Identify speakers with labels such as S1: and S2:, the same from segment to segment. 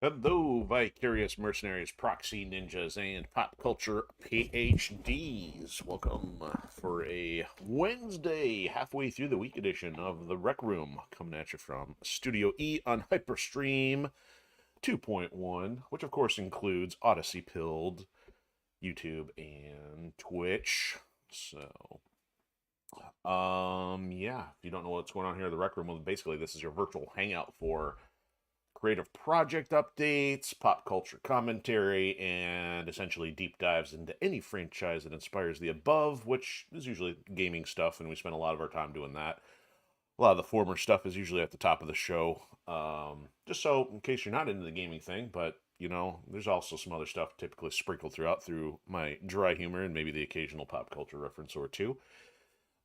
S1: Hello, vicarious mercenaries, proxy ninjas, and pop culture PhDs. Welcome for a Wednesday, halfway through the week edition of The Rec Room, coming at you from Studio E on HyperStream 2.1, which of course includes Odysee, Pilled, YouTube, and Twitch. So, yeah, if you don't know what's going on here at The Rec Room, well, basically this is your virtual hangout for creative project updates, pop culture commentary, and essentially deep dives into any franchise that inspires the above, which is usually gaming stuff, and we spend a lot of our time doing that. A lot of the former stuff is usually at the top of the show, just so in case you're not into the gaming thing, but there's also some other stuff typically sprinkled through my dry humor and maybe the occasional pop culture reference or two.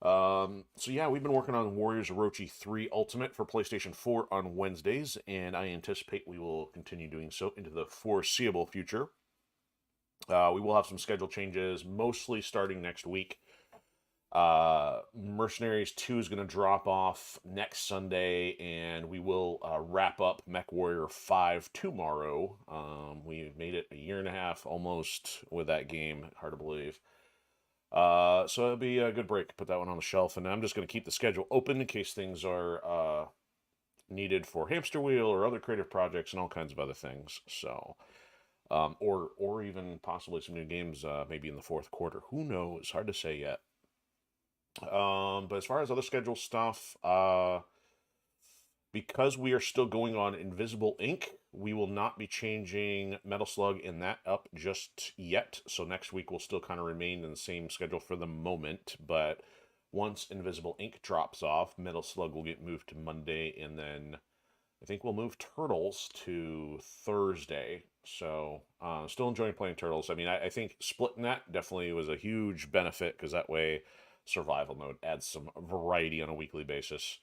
S1: So yeah, we've been working on Warriors Orochi 3 Ultimate for PlayStation 4 on Wednesdays, and I anticipate we will continue doing so into the foreseeable future. We will have some schedule changes, mostly starting next week. Mercenaries 2 is going to drop off next Sunday, and we will wrap up Mech Warrior 5 tomorrow. We made it a year and a half almost with that game, hard to believe. So it'll be a good break. Put that one on the shelf, and I'm just going to keep the schedule open in case things are needed for Hamster Wheel or other creative projects and all kinds of other things. So, or even possibly some new games, maybe in the fourth quarter. Who knows? Hard to say yet. But as far as other schedule stuff, because we are still going on Invisible Ink, we will not be changing Metal Slug in that up just yet. So next week will still kind of remain in the same schedule for the moment. But once Invisible Ink drops off, Metal Slug will get moved to Monday, and then I think we'll move Turtles to Thursday. So still enjoying playing Turtles. I mean, I think splitting that definitely was a huge benefit because that way survival mode adds some variety on a weekly basis.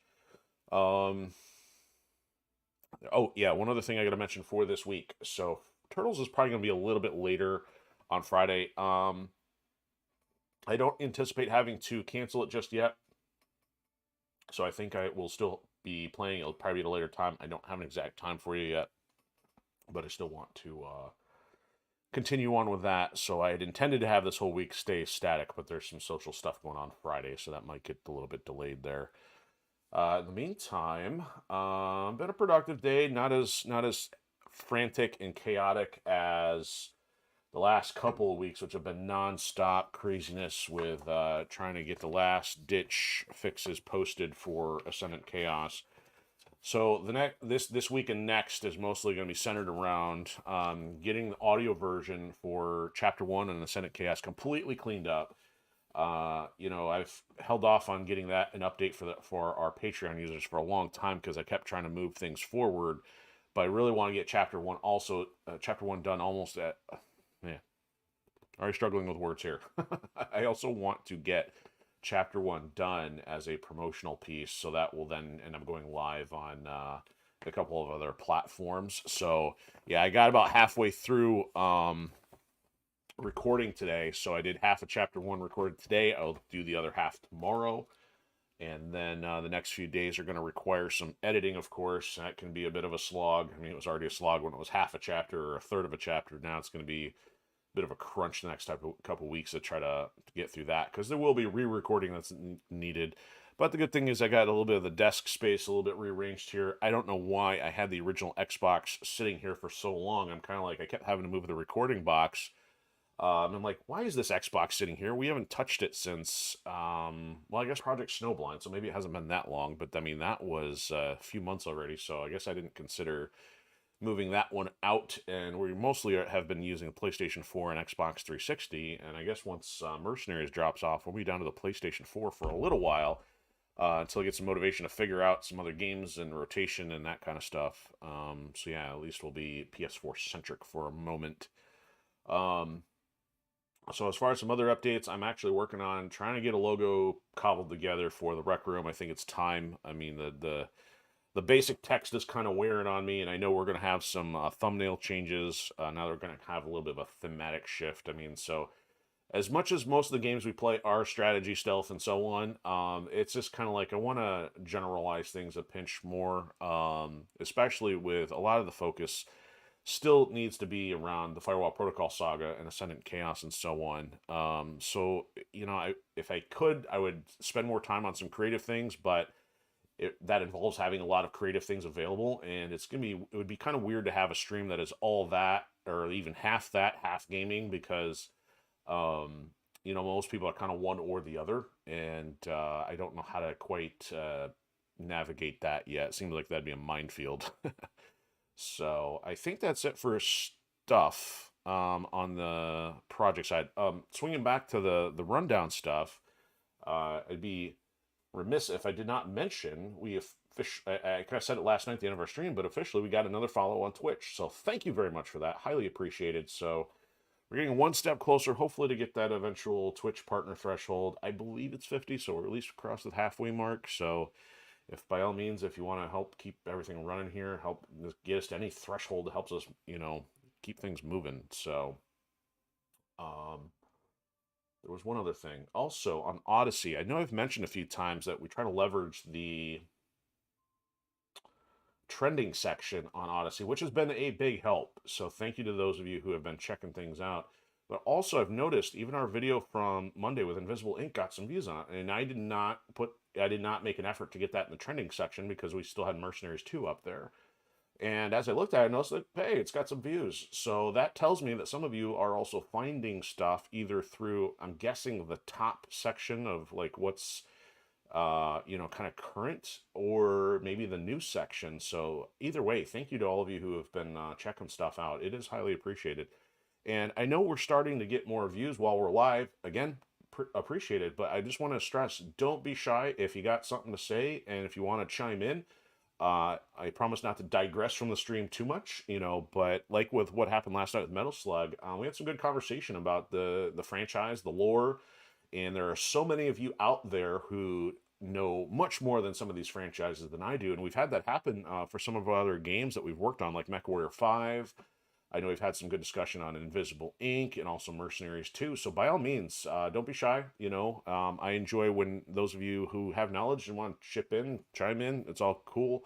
S1: Oh, yeah, one other thing I got to mention for this week. So, Turtles is probably going to be a little bit later on Friday. I don't anticipate having to cancel it just yet. So, I think I will still be playing. It'll probably be at a later time. I don't have an exact time for you yet, but I still want to continue on with that. So, I had intended to have this whole week stay static, but there's some social stuff going on Friday, so that might get a little bit delayed there. In the meantime, been a productive day. Not as frantic and chaotic as the last couple of weeks, which have been nonstop craziness with trying to get the last ditch fixes posted for Ascendant Chaos. So this week and next is mostly going to be centered around getting the audio version for Chapter 1 and Ascendant Chaos completely cleaned up. I've held off on getting that an update for our Patreon users for a long time because I kept trying to move things forward. But I really want to get Chapter 1 Chapter 1 done almost at. Yeah, already struggling with words here. I also want to get Chapter 1 done as a promotional piece, so that will then end up going live on a couple of other platforms. So yeah, I got about halfway through. Recording today, so I did half of Chapter 1 recorded today. I'll do the other half tomorrow, and then the next few days are going to require some editing, of course. That can be a bit of a slog. I mean, it was already a slog when it was half a chapter or a third of a chapter. Now it's going to be a bit of a crunch the next couple weeks to try to get through that, because there will be re-recording that's needed. But the good thing is I got a little bit of the desk space a little bit rearranged here. I don't know why I had the original Xbox sitting here for so long. I'm kind of like, I kept having to move the recording box. I'm like, why is this Xbox sitting here? We haven't touched it since, well, I guess Project Snowblind, so maybe it hasn't been that long, but I mean, that was a few months already, so I guess I didn't consider moving that one out, and we mostly have been using the PlayStation 4 and Xbox 360, and I guess once Mercenaries drops off, we'll be down to the PlayStation 4 for a little while, until I get some motivation to figure out some other games and rotation and that kind of stuff. So yeah, at least we'll be PS4-centric for a moment. So as far as some other updates, I'm actually working on trying to get a logo cobbled together for the Rec Room. I think it's time. I mean, the basic text is kind of wearing on me, and I know we're going to have some thumbnail changes. Now they're going to have a little bit of a thematic shift. I mean, so as much as most of the games we play are strategy, stealth, and so on, it's just kind of like I want to generalize things a pinch more, especially with a lot of the focus still needs to be around the Firewall Protocol saga and Ascendant Chaos and so on. So if I could, I would spend more time on some creative things, but that involves having a lot of creative things available, and it would be kind of weird to have a stream that is all that, or even half that, half gaming, because um, most people are kind of one or the other, and I don't know how to quite navigate that yet. It seems like that'd be a minefield. So I think that's it for stuff on the project side. Swinging back to the rundown stuff, I'd be remiss if I did not mention I kind of said it last night at the end of our stream, but officially we got another follow on Twitch. So thank you very much for that. Highly appreciated. So we're getting one step closer, hopefully, to get that eventual Twitch partner threshold. I believe it's 50, so we're at least across the halfway mark. So if by all means, if you want to help keep everything running here, help get us to any threshold that helps us, keep things moving. So, there was one other thing. Also, on Odysee, I know I've mentioned a few times that we try to leverage the trending section on Odysee, which has been a big help. So thank you to those of you who have been checking things out. But also, I've noticed even our video from Monday with Invisible Ink got some views on it, and I did not make an effort to get that in the trending section because we still had Mercenaries 2 up there. And as I looked at it, I noticed that, hey, it's got some views. So that tells me that some of you are also finding stuff either through, I'm guessing, the top section of like what's, kind of current, or maybe the news section. So either way, thank you to all of you who have been checking stuff out. It is highly appreciated. And I know we're starting to get more views while we're live. Again, appreciated, but I just want to stress, don't be shy if you got something to say and if you want to chime in. I promise not to digress from the stream too much, but like with what happened last night with Metal Slug, we had some good conversation about the franchise, the lore, and there are so many of you out there who know much more than some of these franchises than I do, and we've had that happen for some of our other games that we've worked on, like MechWarrior 5. I know we've had some good discussion on Invisible Ink and also Mercenaries 2. So by all means, don't be shy. I enjoy when those of you who have knowledge and want to chip in, chime in. It's all cool.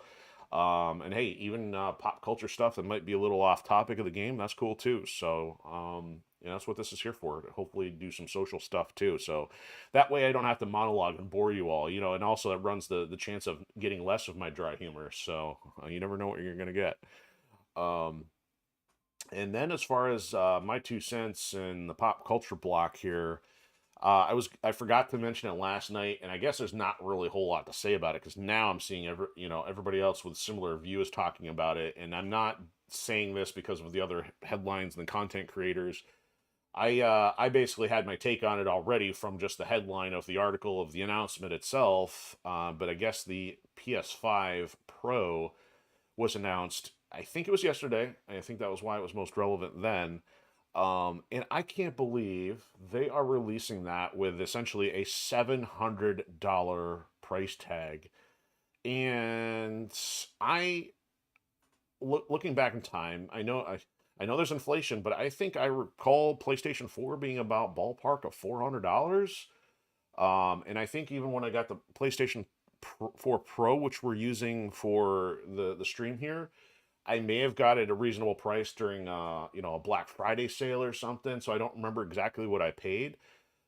S1: And hey, even pop culture stuff that might be a little off topic of the game, that's cool too. So that's what this is here for. To hopefully do some social stuff too. So that way I don't have to monologue and bore you all. And also that runs the chance of getting less of my dry humor. So you never know what you're gonna get. And then as far as my 2 cents in the pop culture block here, I forgot to mention it last night, and I guess there's not really a whole lot to say about it because now I'm seeing everybody else with similar views talking about it, and I'm not saying this because of the other headlines and the content creators. I basically had my take on it already from just the headline of the article of the announcement itself, but I guess the PS5 Pro was announced. I think it was yesterday. I think that was why it was most relevant then. And I can't believe they are releasing that with essentially a $700 price tag. And looking back in time, I know there's inflation, but I think I recall PlayStation 4 being about ballpark of $400. And I think even when I got the PlayStation 4 Pro, which we're using for the stream here, I may have got it at a reasonable price during a Black Friday sale or something, so I don't remember exactly what I paid.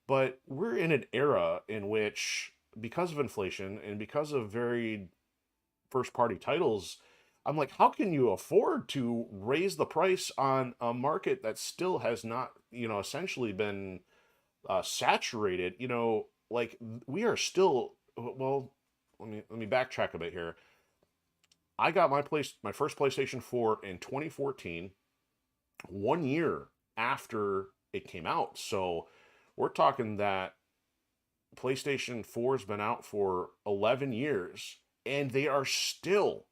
S1: But we're in an era in which, because of inflation and because of very first party titles, I'm like, how can you afford to raise the price on a market that still has not, essentially been saturated? Like we are still, well, let me backtrack a bit here. I got my first PlayStation 4 in 2014, 1 year after it came out. So we're talking that PlayStation 4 has been out for 11 years and they are still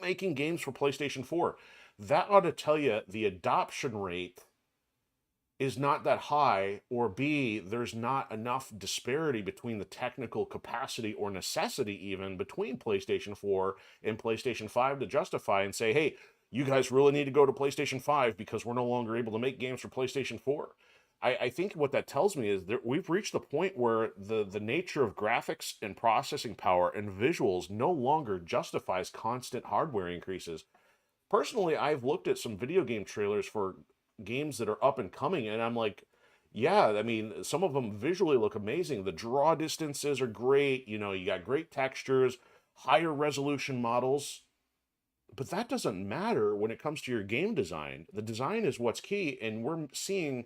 S1: making games for PlayStation 4. That ought to tell you the adoption rate is not that high, or B, there's not enough disparity between the technical capacity or necessity even between PlayStation 4 and PlayStation 5 to justify and say, hey, you guys really need to go to PlayStation 5 because we're no longer able to make games for PlayStation 4. I think what that tells me is that we've reached the point where the nature of graphics and processing power and visuals no longer justifies constant hardware increases. personally, I've looked at some video game trailers for games that are up and coming, and I'm like, yeah, I mean, some of them visually look amazing. The draw distances are great. You know, you got great textures, higher resolution models, but that doesn't matter when it comes to your game design. The design is what's key, and we're seeing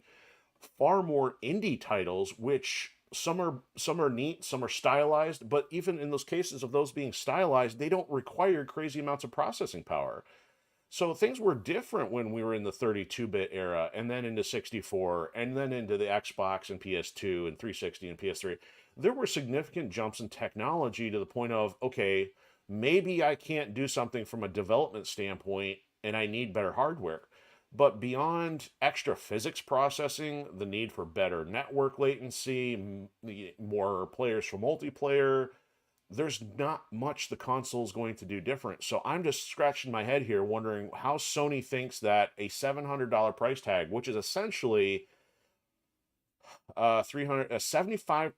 S1: far more indie titles, which some are neat, some are stylized, but even in those cases of those being stylized, they don't require crazy amounts of processing power. So things were different when we were in the 32-bit era, and then into 64, and then into the Xbox and PS2 and 360 and PS3. There were significant jumps in technology to the point of, okay, maybe I can't do something from a development standpoint and I need better hardware. But beyond extra physics processing, the need for better network latency, more players for multiplayer, there's not much the console's going to do different. So I'm just scratching my head here wondering how Sony thinks that a $700 price tag, which is essentially 300 a 75%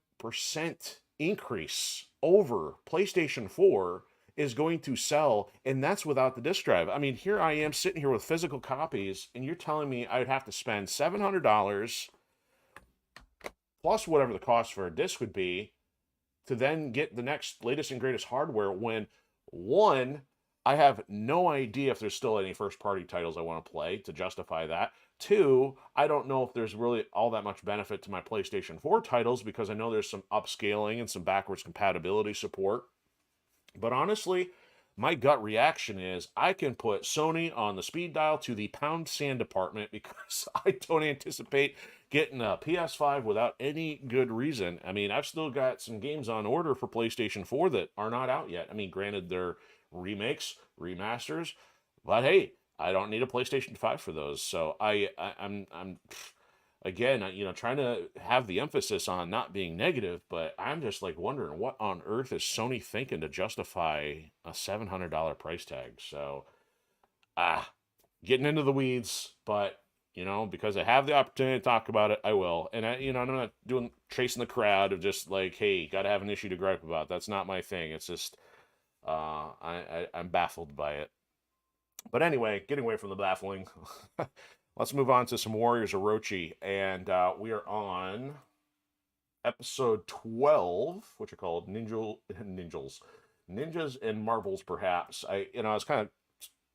S1: increase over PlayStation 4, is going to sell, and that's without the disc drive. I mean, here I am sitting here with physical copies, and you're telling me I would have to spend $700 plus whatever the cost for a disc would be to then get the next latest and greatest hardware when, one, I have no idea if there's still any first party titles I want to play to justify that. Two, I don't know if there's really all that much benefit to my PlayStation 4 titles because I know there's some upscaling and some backwards compatibility support. But honestly, my gut reaction is I can put Sony on the speed dial to the pound sand department because I don't anticipate getting a PS5 without any good reason. I mean, I've still got some games on order for PlayStation 4 that are not out yet. I mean, granted, they're remakes, remasters, but hey, I don't need a PlayStation 5 for those. So I'm again, you know, trying to have the emphasis on not being negative, but I'm just like wondering what on earth is Sony thinking to justify a $700 price tag. So, getting into the weeds, but you know, because I have the opportunity to talk about it, I will. And I'm not doing chasing the crowd of just like, hey, got to have an issue to gripe about. That's not my thing. It's just, I'm baffled by it. But anyway, getting away from the baffling. Let's move on to some Warriors Orochi, and we are on episode 12, which are called Ninjas and Marbles, perhaps. I was kind of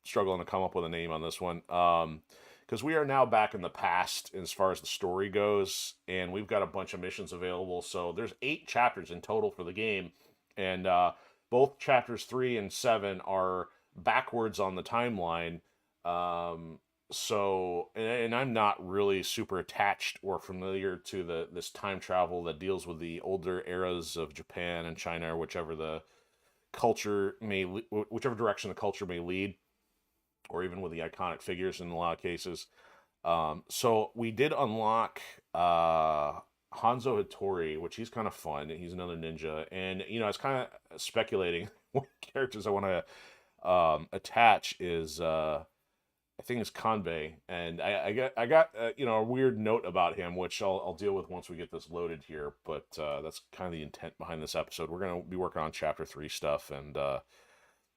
S1: struggling to come up with a name on this one, because we are now back in the past as far as the story goes, and we've got a bunch of missions available. So there's 8 chapters in total for the game, and both chapters 3 and 7 are backwards on the timeline. So, and I'm not really super attached or familiar to this time travel that deals with the older eras of Japan and China, or whichever direction the culture may lead, or even with the iconic figures in a lot of cases. So we did unlock Hanzo Hattori, which he's kind of fun. He's another ninja, and I was kind of speculating what characters I want to attach is. I think it's Kanbei, and I got a weird note about him, which I'll deal with once we get this loaded here. But that's kind of the intent behind this episode. We're gonna be working on chapter 3 stuff, and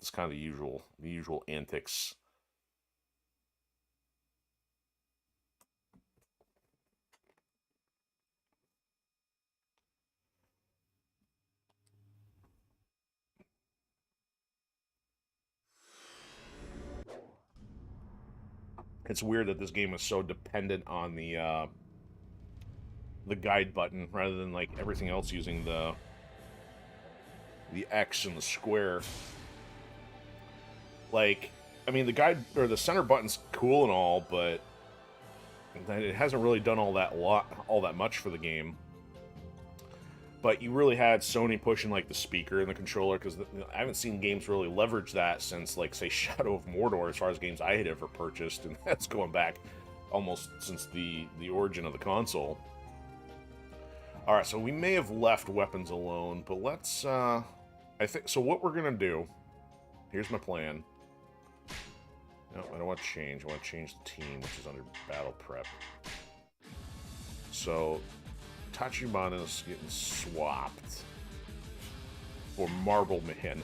S1: it's kind of the usual antics. It's weird that this game is so dependent on the guide button rather than like everything else using the X and the square. Like, I mean, the guide or the center button's cool and all, but it hasn't really done all that much for the game. But you really had Sony pushing like the speaker and the controller, because I haven't seen games really leverage that since, like, say, Shadow of Mordor, as far as games I had ever purchased, and that's going back almost since the origin of the console. All right, so we may have left weapons alone, but let's I think so. What we're gonna do? Here's my plan. No, I don't want to change. I want to change the team, which is under battle prep. So Tachibana's getting swapped for Marble Man.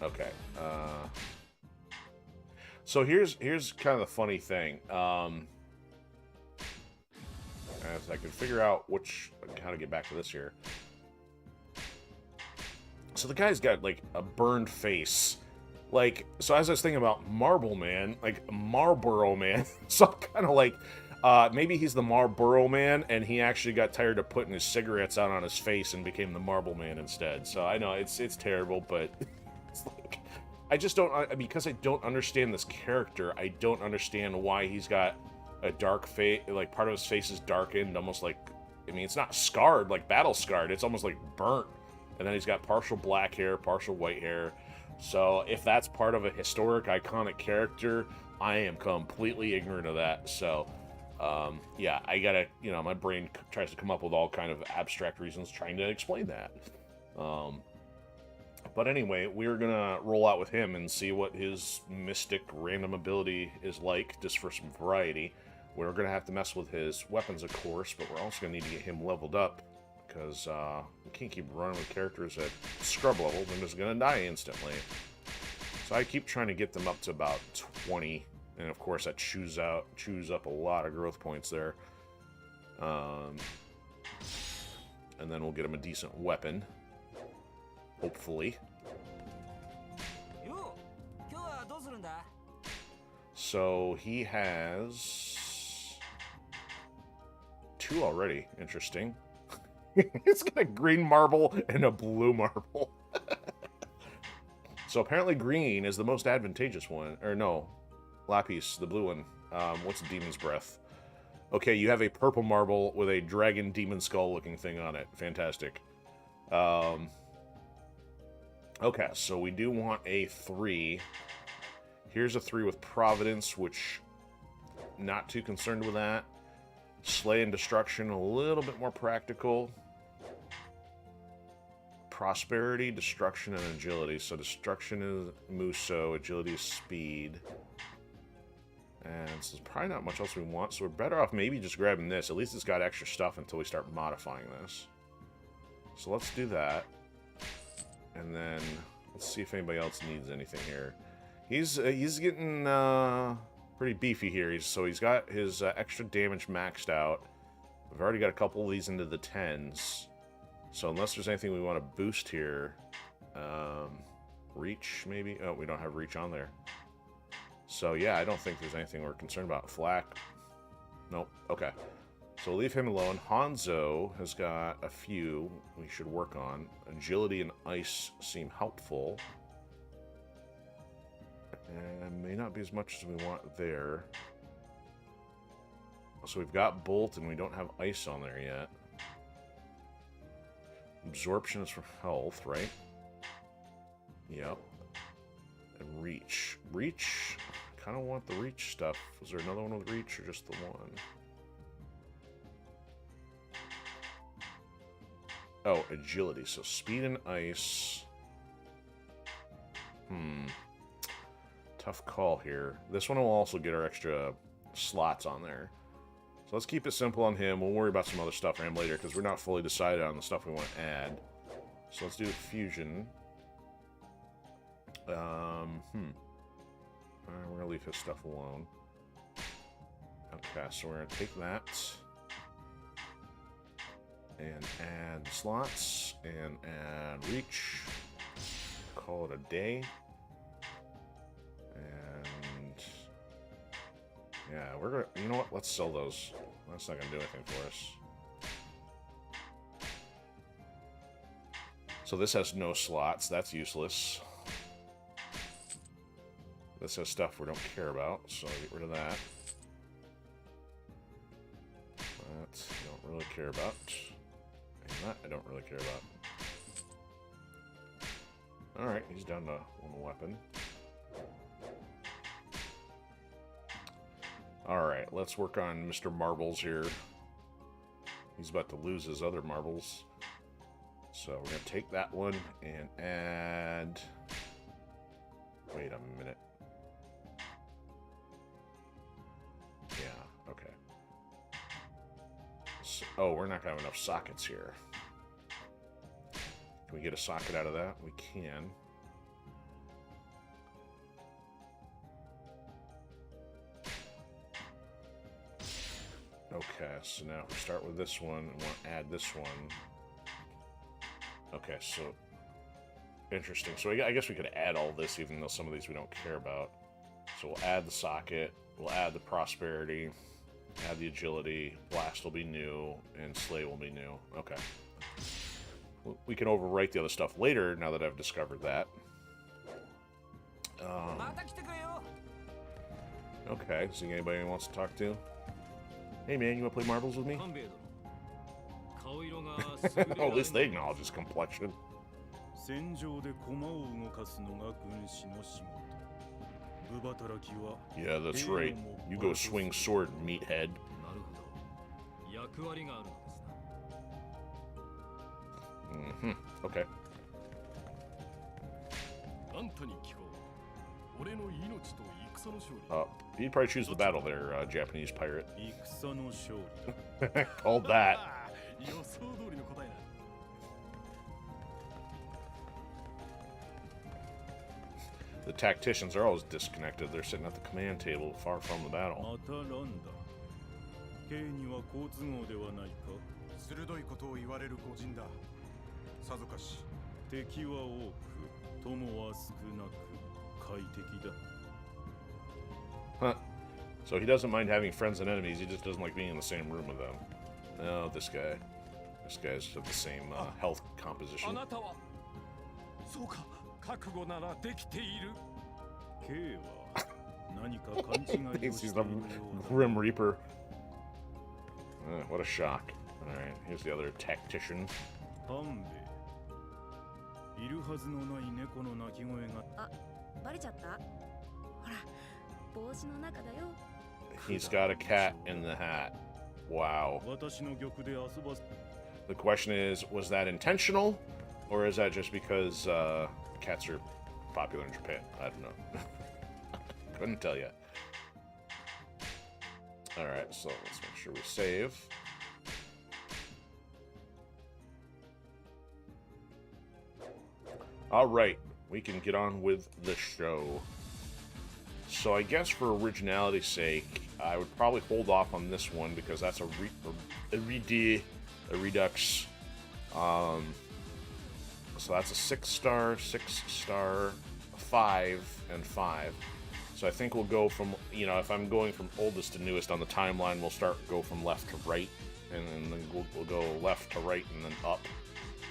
S1: Okay. So here's kind of the funny thing. As I can figure out how to get back to this here. So the guy's got like a burned face. Like, so as I was thinking about Marble Man, like Marlboro Man, so I'm kind of like, maybe he's the Marlboro Man, and he actually got tired of putting his cigarettes out on his face and became the Marble Man instead. So I know it's terrible, but it's like, I just don't, because I don't understand this character, I don't understand why he's got a dark face, like part of his face is darkened, almost like, I mean, it's not scarred, like battle scarred, it's almost like burnt. And then he's got partial black hair, partial white hair. So if that's part of a historic, iconic character, I am completely ignorant of that. So, yeah, I gotta, my brain tries to come up with all kind of abstract reasons trying to explain that. But anyway, we're gonna roll out with him and see what his mystic random ability is like, just for some variety. We're gonna have to mess with his weapons, of course, but we're also gonna need to get him leveled up, because we can't keep running with characters at scrub level. They're just going to die instantly. So I keep trying to get them up to about 20. And of course that chews up a lot of growth points there. And then we'll get him a decent weapon. Hopefully. So he has 2 already. Interesting. It's got a green marble and a blue marble. So apparently green is the most advantageous one. Or no, Lapis, the blue one. What's Demon's Breath? Okay, you have a purple marble with a dragon demon skull looking thing on it. Fantastic. Okay, so we do want a 3. Here's a 3 with Providence, which not too concerned with that. Slay and Destruction, a little bit more practical. Prosperity, Destruction, and Agility. So Destruction is Muso, Agility is Speed. And so there's probably not much else we want, so we're better off maybe just grabbing this. At least it's got extra stuff until we start modifying this. So let's do that. And then let's see if anybody else needs anything here. He's getting pretty beefy here. So he's got his extra damage maxed out. We've already got a couple of these into the 10s. So unless there's anything we want to boost here, reach maybe? Oh, we don't have reach on there. So yeah, I don't think there's anything we're concerned about. Flak, nope. Okay, so leave him alone. Hanzo has got a few we should work on. Agility and ice seem helpful, and may not be as much as we want there. So we've got bolt and we don't have ice on there yet. Absorption is for health, right? Yep. And reach. Reach, I kind of want the reach stuff. Was there another one with reach or just the one? Oh, agility. So speed and ice. Tough call here. This one will also get our extra slots on there. So let's keep it simple on him. We'll worry about some other stuff for him later, because we're not fully decided on the stuff we want to add. So let's do fusion. Alright, we're going to leave his stuff alone. Okay, so we're going to take that. And add slots. And add reach. Call it a day. And yeah, we're gonna, you know what? Let's sell those. That's not gonna do anything for us. So this has no slots. That's useless. This has stuff we don't care about, so get rid of that. That I don't really care about. And that I don't really care about. Alright, he's down to one weapon. Alright, let's work on Mr. Marbles here. He's about to lose his other marbles. So we're going to take that one and add... Wait a minute. Yeah, okay. So, oh, we're not going to have enough sockets here. Can we get a socket out of that? We can. Okay, so now we start with this one, and we'll add this one. Okay, so interesting. So I guess we could add all this, even though some of these we don't care about. So we'll add the socket, we'll add the prosperity, add the agility, blast will be new, and slay will be new. Okay. We can overwrite the other stuff later, now that I've discovered that. Okay, is there anybody who wants to talk to? Hey man, you want to play marbles with me? Oh, at least they acknowledge his complexion. Yeah, that's right. You go swing sword, meathead. Okay. You'd probably choose the battle there, Japanese pirate. Called that. The tacticians are always disconnected. They're sitting at the command table far from the battle. Huh. So he doesn't mind having friends and enemies, he just doesn't like being in the same room with them. Oh, this guy. This guy's of the same health composition. He's the Grim Reaper. What a shock. Alright, here's the other tactician. He's got a cat in the hat. Wow. The question is, was that intentional? Or is that just because cats are popular in Japan? I don't know. Couldn't tell you. Alright, so let's make sure we save. Alright, we can get on with the show. So I guess for originality's sake, I would probably hold off on this one because that's a redux. So that's a 6-star, 6-star, 5, and 5. So I think we'll go from, if I'm going from oldest to newest on the timeline, we'll go from left to right, and then we'll go left to right and then up.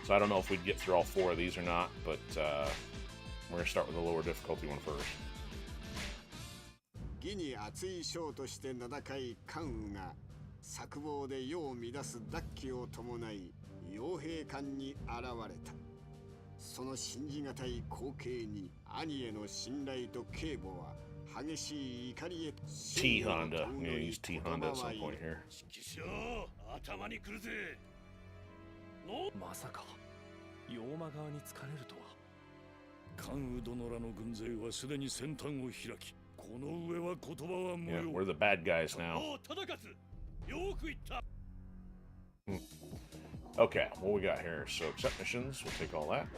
S1: So I don't know if we'd get through all 4 of these or not, but we're going to start with the lower difficulty one first.
S2: 義に熱い将として名高い関羽が策謀で世を乱す奪旗を伴い傭兵館に現れた。その信じがたい光景に兄への信頼と警護は激しい怒りへ。
S1: T Honda. I'm gonna use T Honda at some point here.
S3: 頭に来るぜ。のまさか妖魔側に疲れるとは。関羽殿らの軍勢はすでに先端を開き。
S1: Yeah, we're the bad guys now. Okay, what we got here? So accept missions, we'll take all that.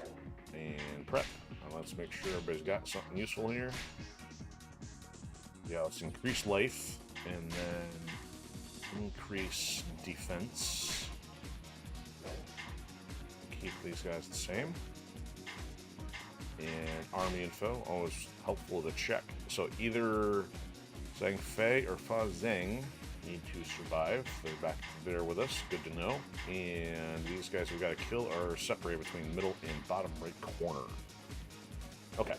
S1: And prep. And let's make sure everybody's got something useful here. Yeah, let's increase life and then increase defense. Keep these guys the same. And army info, always helpful to check. So either Zhang Fei or Fa Zheng need to survive. They're back there with us, good to know. And these guys we've got to kill are separated between middle and bottom right corner. Okay.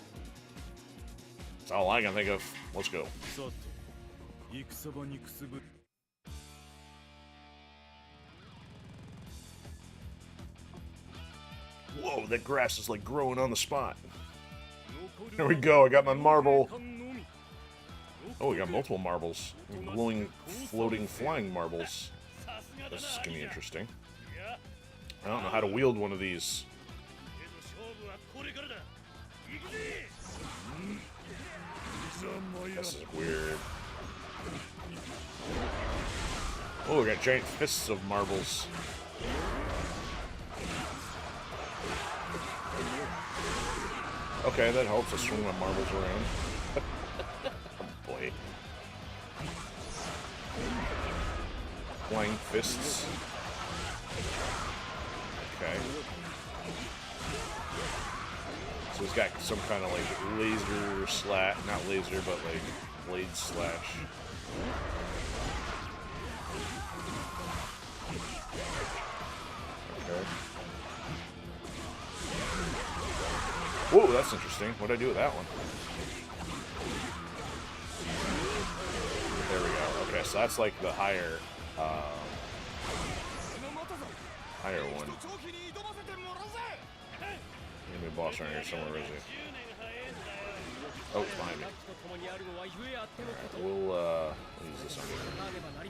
S1: That's all I can think of. Let's go. Whoa, that grass is like growing on the spot. There we go, I got my marble. Oh, we got multiple marbles. Glowing, floating, flying marbles. This is gonna be interesting. I don't know how to wield one of these. This is weird. Oh, we got giant fists of marbles. Okay, that helps us swing my marbles around. Oh boy. flying fists. Okay. So he's got some kind of like laser slash, not laser, but like blade slash. Okay. Whoa, that's interesting. What did I do with that one? There we go. Okay, so that's like the higher one. Enemy boss around here somewhere, is he? Oh, it's behind me. Right, we'll use this on here. I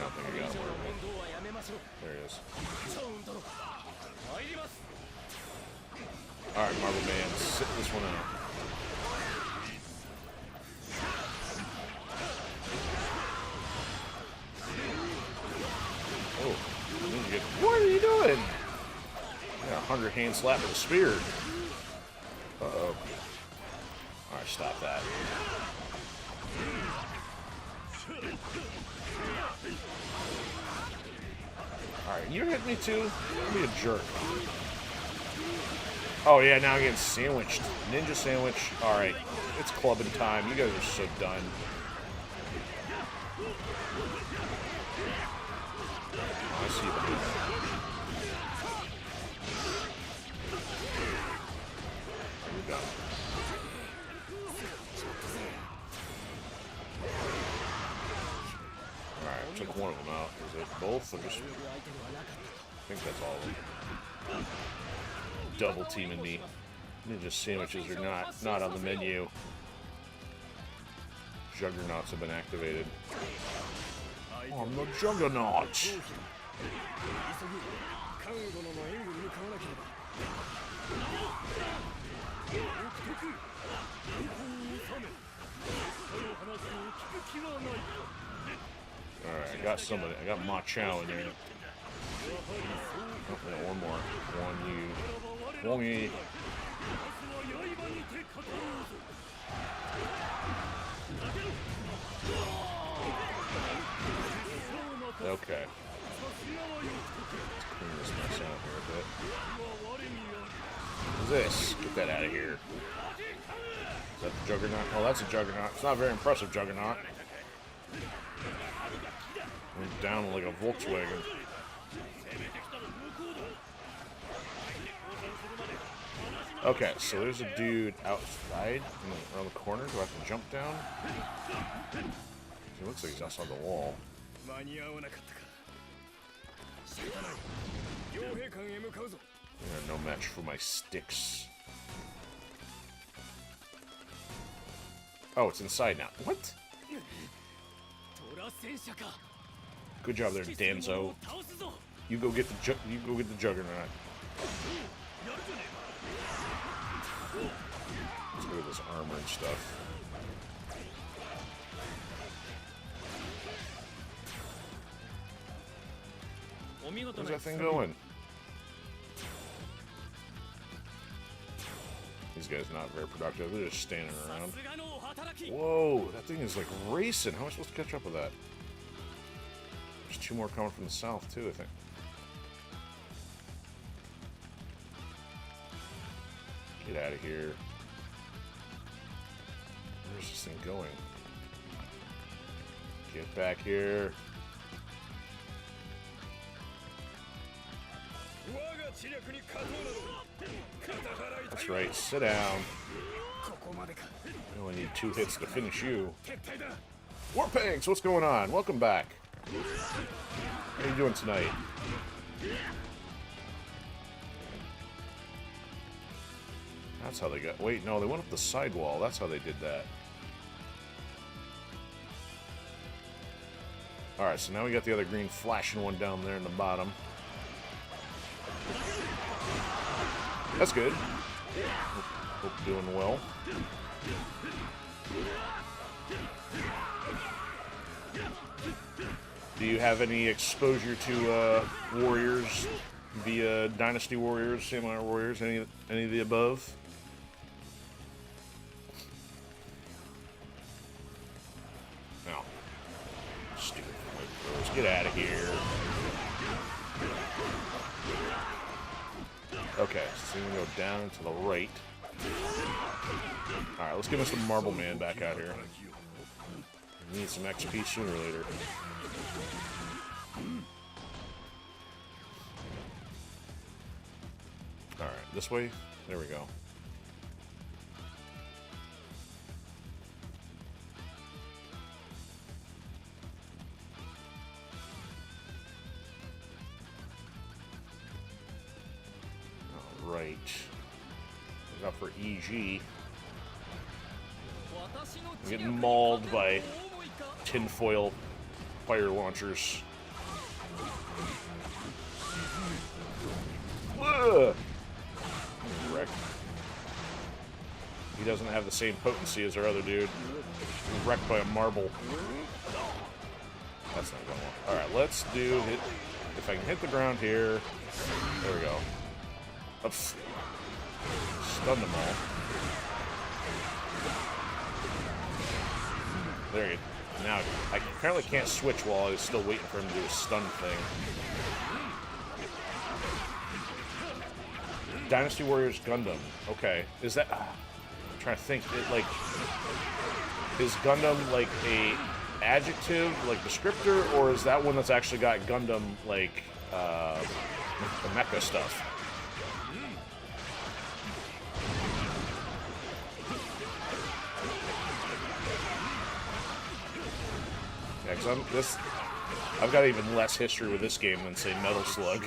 S1: don't think I got him. There he is. Alright, Marble Man, sit this one out. Oh, what are you doing? Yeah, 100 hand slap with a spear. Uh-oh. Alright, stop that. Alright, you hit me too? Don't be a jerk. Oh yeah, now I'm getting sandwiched. Ninja sandwich. Alright, it's clubbing time. You guys are so done. Oh, I see you behind that. You're done. Alright, took one of them out. Is it both or just... I think that's all of them. Double teaming me. Ninja sandwiches are not on the menu. Juggernauts have been activated. Oh, I'm the Juggernaut! Alright, I got somebody. I got Ma Chao in there. Oh, yeah, one more. One you. Okay. Let's clean this mess out here a bit. What's this? Get that out of here. Is that the Juggernaut? Oh, that's a Juggernaut. It's not a very impressive Juggernaut. Went down like a Volkswagen. Okay, so there's a dude outside, around the corner. Do I have to jump down? He looks like he's outside the wall. Yeah, no match for my sticks. Oh, it's inside now. What? Good job there, Danzo. You go get the Juggernaut. Let's go with this armor and stuff. Where's that thing going? These guys not very productive. They're just standing around. Whoa, that thing is like racing. How am I supposed to catch up with that? There's two more coming from the south too, I think. Get out of here. Where's this thing going? Get back here. That's right, sit down. I only need 2 hits to finish you. Warpigs, what's going on? Welcome back. How are you doing tonight? That's how they got... Wait, no, they went up the sidewall. That's how they did that. Alright, so now we got the other green flashing one down there in the bottom. That's good. Hope you're doing well. Do you have any exposure to warriors via Dynasty Warriors, Samurai Warriors, any of the above? Let's get out of here. Okay, so we're gonna go down to the right. Alright, let's give us some Marble Man back out here. We need some XP sooner or later. Alright, this way? There we go. Alright. Look out for EG. I'm getting mauled by tinfoil fire launchers. Ugh. Wreck. He doesn't have the same potency as our other dude. He's wrecked by a marble. That's not going well. Alright, let's do hit. If I can hit the ground here. There we go. Oops. Stun them all. There you go. Now, I apparently can't switch while I was still waiting for him to do a stun thing. Dynasty Warriors Gundam. Okay. Is that... I'm trying to think. Is Gundam like a adjective, like descriptor, or is that one that's actually got Gundam, like, the mecha stuff? Yeah, because I've got even less history with this game than, say, Metal Slug.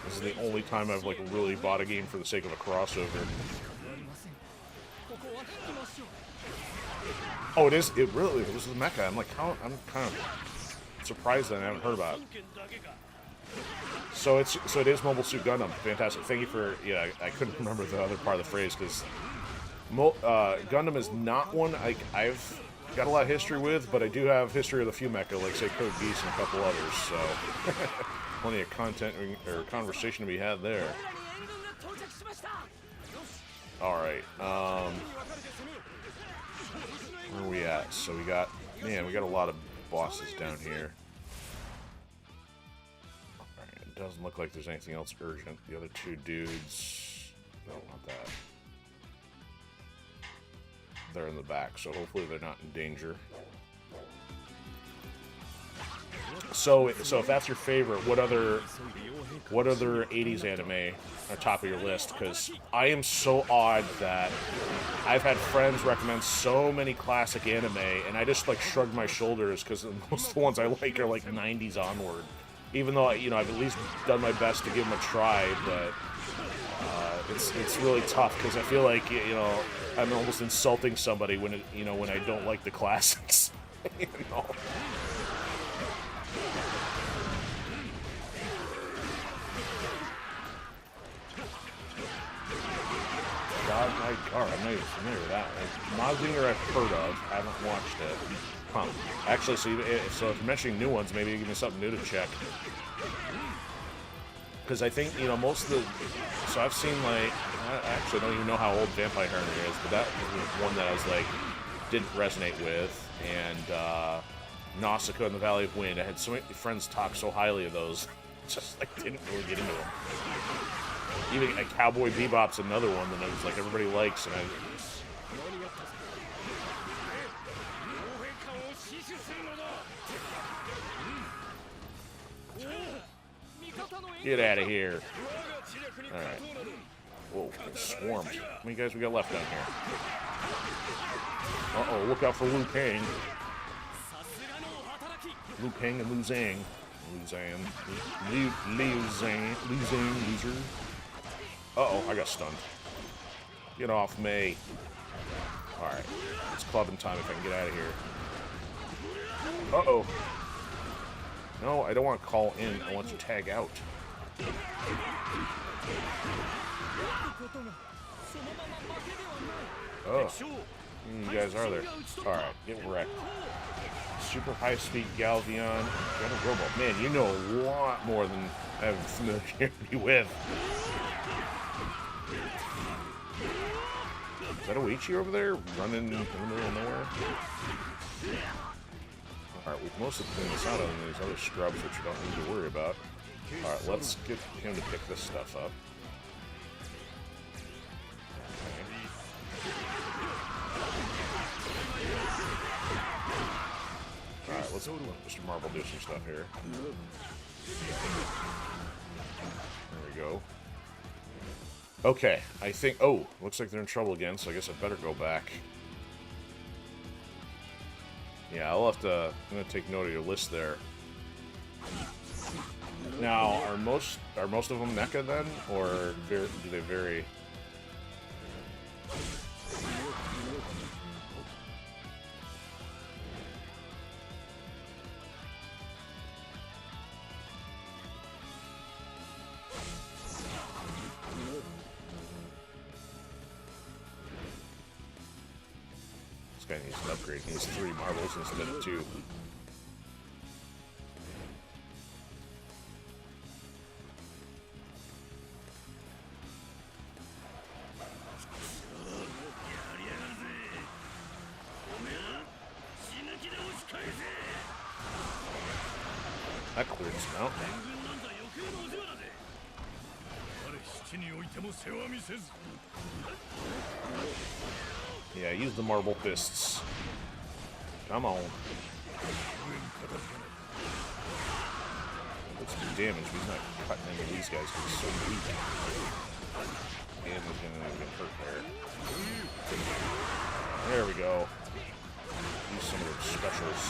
S1: This is the only time I've, like, really bought a game for the sake of a crossover. Oh, it is? It really is the mecha. I'm like, I'm kind of surprised that I haven't heard about it. So it is Mobile Suit Gundam. Fantastic. Thank you for, yeah, I couldn't remember the other part of the phrase, because Gundam is not one I've got a lot of history with, but I do have history with a few mecha, like, say, Code Geass and a couple others, so... Plenty of content or conversation to be had there. Alright, where are we at? So we got a lot of bosses down here. Alright, it doesn't look like there's anything else urgent. The other two dudes, don't want that. They're in the back, so hopefully they're not in danger. So if that's your favorite, what other 80s anime are top of your list? Because I am so odd that I've had friends recommend so many classic anime, and I just like shrug my shoulders because most of the ones I like are like 90s onward. Even though I've at least done my best to give them a try, but it's really tough because I feel like I'm almost insulting somebody when when I don't like the classics. God, my car. I'm not even familiar with that. Mazinger I've heard of. I haven't watched it. Huh. Actually, so if you're mentioning new ones, maybe you give me something new to check. Because I think, most of the... So I've seen, like... I actually don't even know how old Vampire Hunter is, but that was one that I was, like, didn't resonate with. And, Nausicaa and the Valley of Wind. I had so many friends talk so highly of those. Just, like, didn't really get into them. Even Cowboy Bebop's another one that I was like everybody likes, and get out of here. Alright. Whoa, it's swarmed. How many guys we got left down here? Uh-oh, look out for Liu Kang. Liu Kang and Liu Zhang. Liu Zhang, loser. Uh-oh, I got stunned. Get off me. Alright, it's clubbing time if I can get out of here. Uh-oh. No, I don't want to call in. I want to tag out. Oh. You guys are there. Alright, get wrecked. Super high-speed Galvion. Got a robot. Man, you know a lot more than I have familiarity with. Is that Oichi over there running in the middle of nowhere? Alright, we've mostly cleaned this out on these other scrubs, which you don't need to worry about. Alright, let's get him to pick this stuff up. Alright, let's let Mr. Marvel do some stuff here. There we go. Okay, I think... Oh, looks like they're in trouble again, so I guess I better go back. Yeah, I'll have to... I'm gonna take note of your list there. Now, are most of them mecha then, or do they vary? This guy needs an upgrade. He needs 3 marbles instead of 2. That cleared some out. Yeah, use the marble fists. Come on. That's some damage, but he's not cutting any of these guys because he's so weak. And he's gonna get hurt there. There we go. Use some of those specials.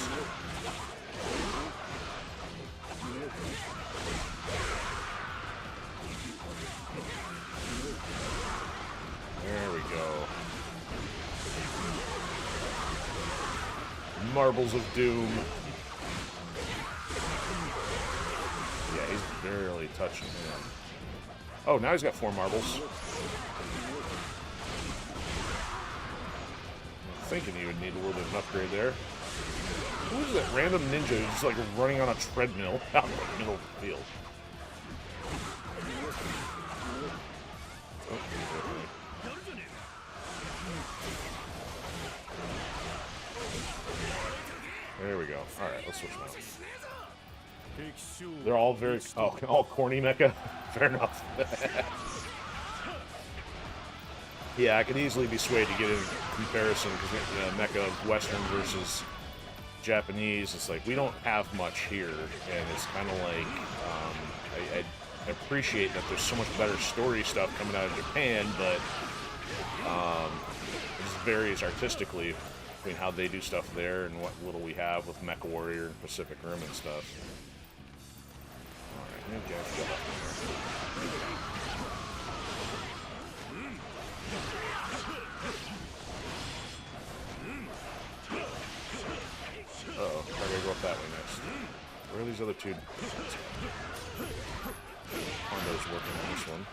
S1: There we go. Marbles of Doom. Yeah, he's barely touching him. Oh, now he's got 4 marbles. I'm thinking he would need a little bit of an upgrade there. Who is that random ninja who's just like running on a treadmill out in the middle of the field? Oh, there we go. Alright, let's switch them out. They're all very... Oh, all corny mecha? Fair enough. Yeah, I could easily be swayed to get in comparison, because mecha Western versus Japanese, it's like, we don't have much here, and it's kind of like, I appreciate that there's so much better story stuff coming out of Japan, but it just varies artistically between how they do stuff there and what little we have with Mecha Warrior and Pacific Rim and stuff. Alright, okay, let's go up there. Uh-oh, I gotta go up that way next. Where are these other 2? Hondo's working on this one.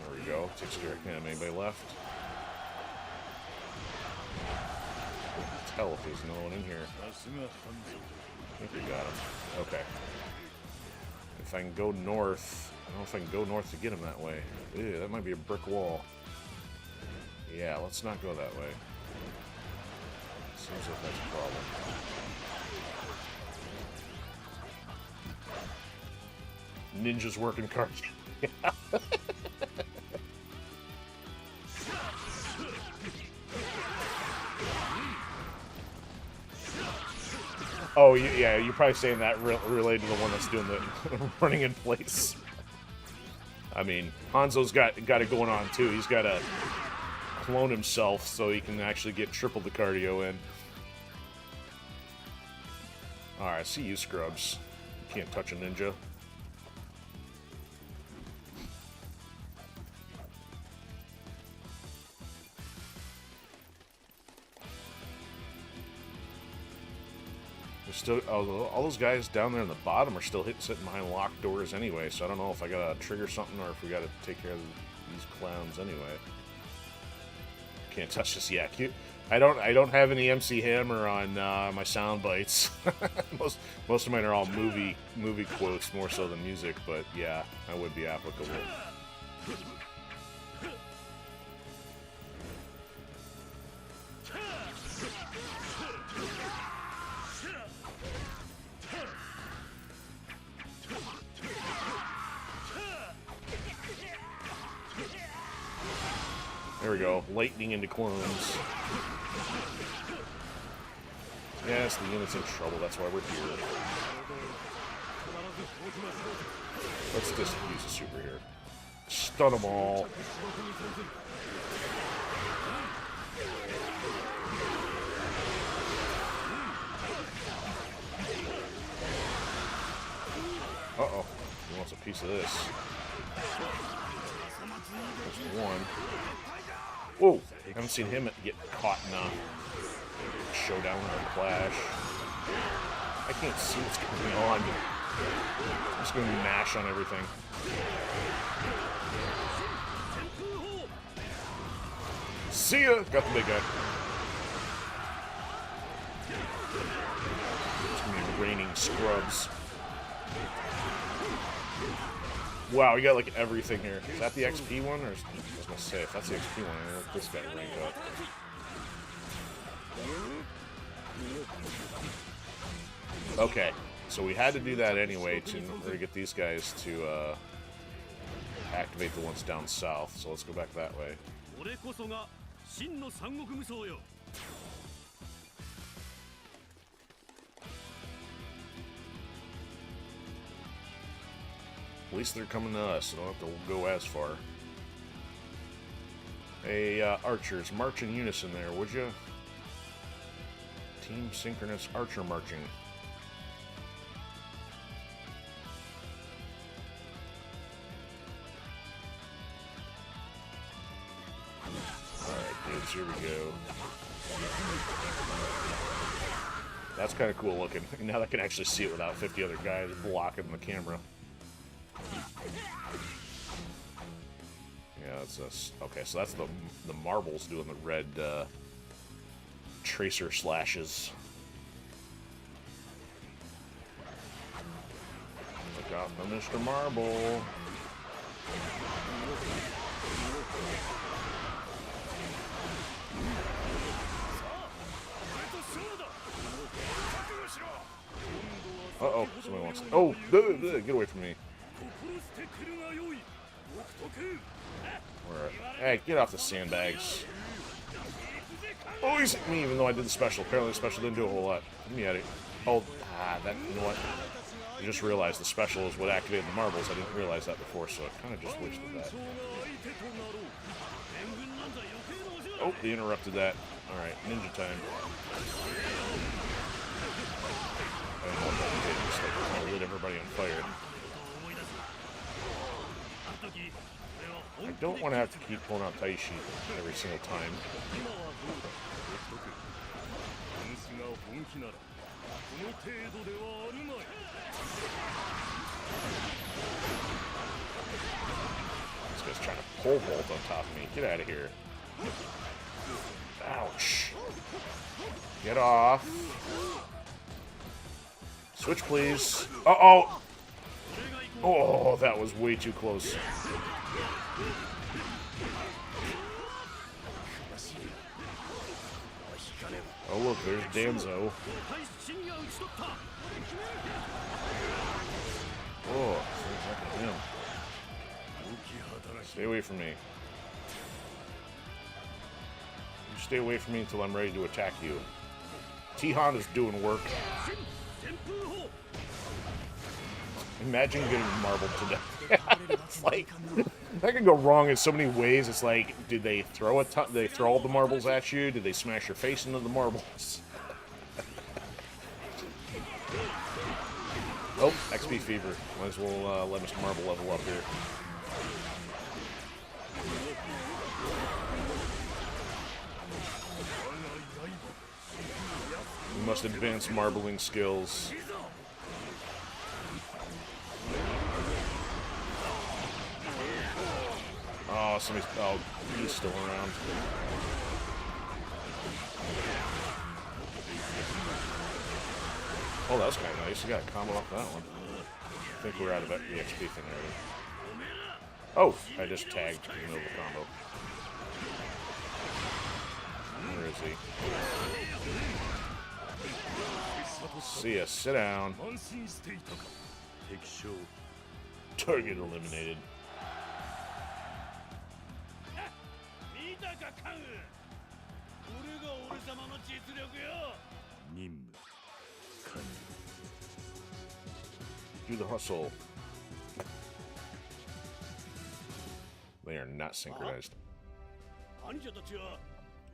S1: There we go. Takes care of him. Anybody left? Tell if there's no one in here. I think we got him. Okay. If I can go north... I don't know if I can go north to get him that way. Ew, that might be a brick wall. Yeah, let's not go that way. Seems like that's a problem. Ninjas working cards. Oh, yeah, you're probably saying that related to the one that's doing the running in place. I mean, Hanzo's got it going on, too. He's got to clone himself so he can actually get triple the cardio in. Alright, see you, scrubs. You can't touch a ninja. Still, all those guys down there in the bottom are still sitting behind locked doors anyway, so I don't know if I gotta trigger something or if we gotta take care of these clowns anyway. Can't touch this yet. I don't have any MC Hammer on my sound bites. most of mine are all movie quotes more so than music, but yeah, that would be applicable. we go. Lightning into clones. Yes, the unit's in trouble. That's why we're here. Let's just use a super here. Stun them all. Uh-oh. He wants a piece of this. There's one. Whoa! I haven't seen him get caught in a showdown or clash. I can't see what's going on. I'm just going to mash on everything. See ya! Got the big guy. It's going to be raining scrubs. Wow, we got like everything here. Is that the XP one? Or I was going to say, if that's the XP one, I'll let this guy rank up. Okay, so we had to do that anyway to get these guys to activate the ones down south. So let's go back that way. At least they're coming to us, so don't have to go as far. Hey, archers, march in unison there, would you? Team synchronous archer marching. Alright, dudes, here we go. That's kind of cool looking. Now I can actually see it without 50 other guys blocking the camera. Yeah, that's us. Okay, so that's the marbles doing the red tracer slashes. Look out for Mr. Marble. Uh-oh, somebody wants... Oh, get away from me. Hey, get off the sandbags. Oh, he's hit me even though I did the special. Apparently the special didn't do a whole lot. Get me out of here. Oh, that, you know what? I just realized the special is what activated the marbles. I didn't realize that before, so I kind of just wasted that. Oh, they interrupted that. Alright, ninja time. I don't know what that did. Just like kind of lit everybody on fire. I don't want to have to keep pulling out Taishi every single time. This guy's trying to pole vault on top of me. Get out of here. Ouch. Get off. Switch, please. Uh-oh. Oh, that was way too close. Oh, look, there's Danzo. Oh, him. Stay away from me. You stay away from me until I'm ready to attack you. T-Han is doing work. Imagine getting marbled to death. It's like, that could go wrong in so many ways. It's like, did they throw all the marbles at you? Did they smash your face into the marbles? Oh, XP fever. Might as well let Mr. Marble level up here. We must advance marbling skills. Oh, somebody's... Oh, he's still around. Oh, that was kind of nice. You got a combo off that one. I think we're out of the XP thing already. Oh, I just tagged the Nova combo. Where is he? See ya. Sit down. Target eliminated.
S3: これが俺様の実力よ。任務完了。
S1: Do the hustle. They are not synchronized.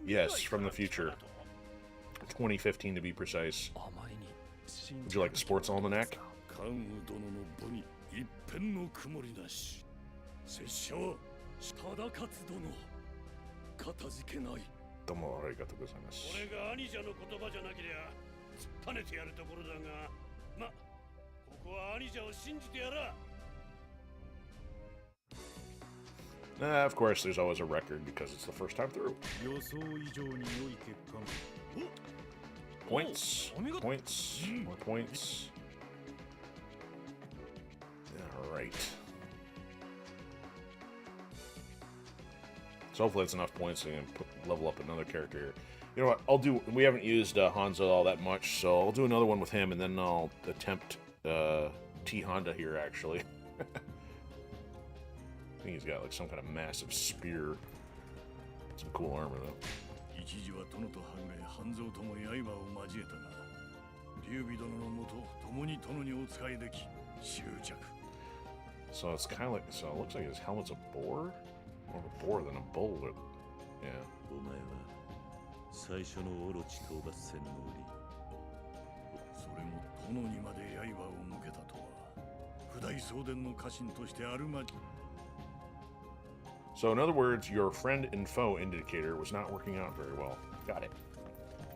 S1: Yes, from the future. 2015 to be precise. Would you like the sports almanac?
S3: 関羽殿の部に一片の曇りなし。拙者忠勝殿かたじけない。
S1: どうもありがとうございます。
S3: 俺が兄者の言葉じゃなけりゃ突っぱねてやるところだが、ま、ここは兄者を信じてやら。
S1: Of course, there's always a record because it's the first time through.
S3: 予想以上に良い結果。
S1: Points, points, more points. All right. So hopefully it's enough points to level up another character here. You know what? I'll do. We haven't used Hanzo all that much, so I'll do another one with him, and then I'll attempt T Honda here. Actually, I think he's got like some kind of massive spear. Some cool armor though.
S3: 一時は殿とはぐれ半蔵とも刃を交えたが、劉備殿のもと共に殿にお仕えでき執着。
S1: So it's kind of like, so it looks like his helmet's a boar? More of a boar than a bull. Yeah.
S3: お前は最初のオロチ討伐戦の折、それも殿にまで刃を向けたとは、不大送電の家臣としてあるまじ。
S1: So in other words, your friend and foe indicator was not working out very well. Got it.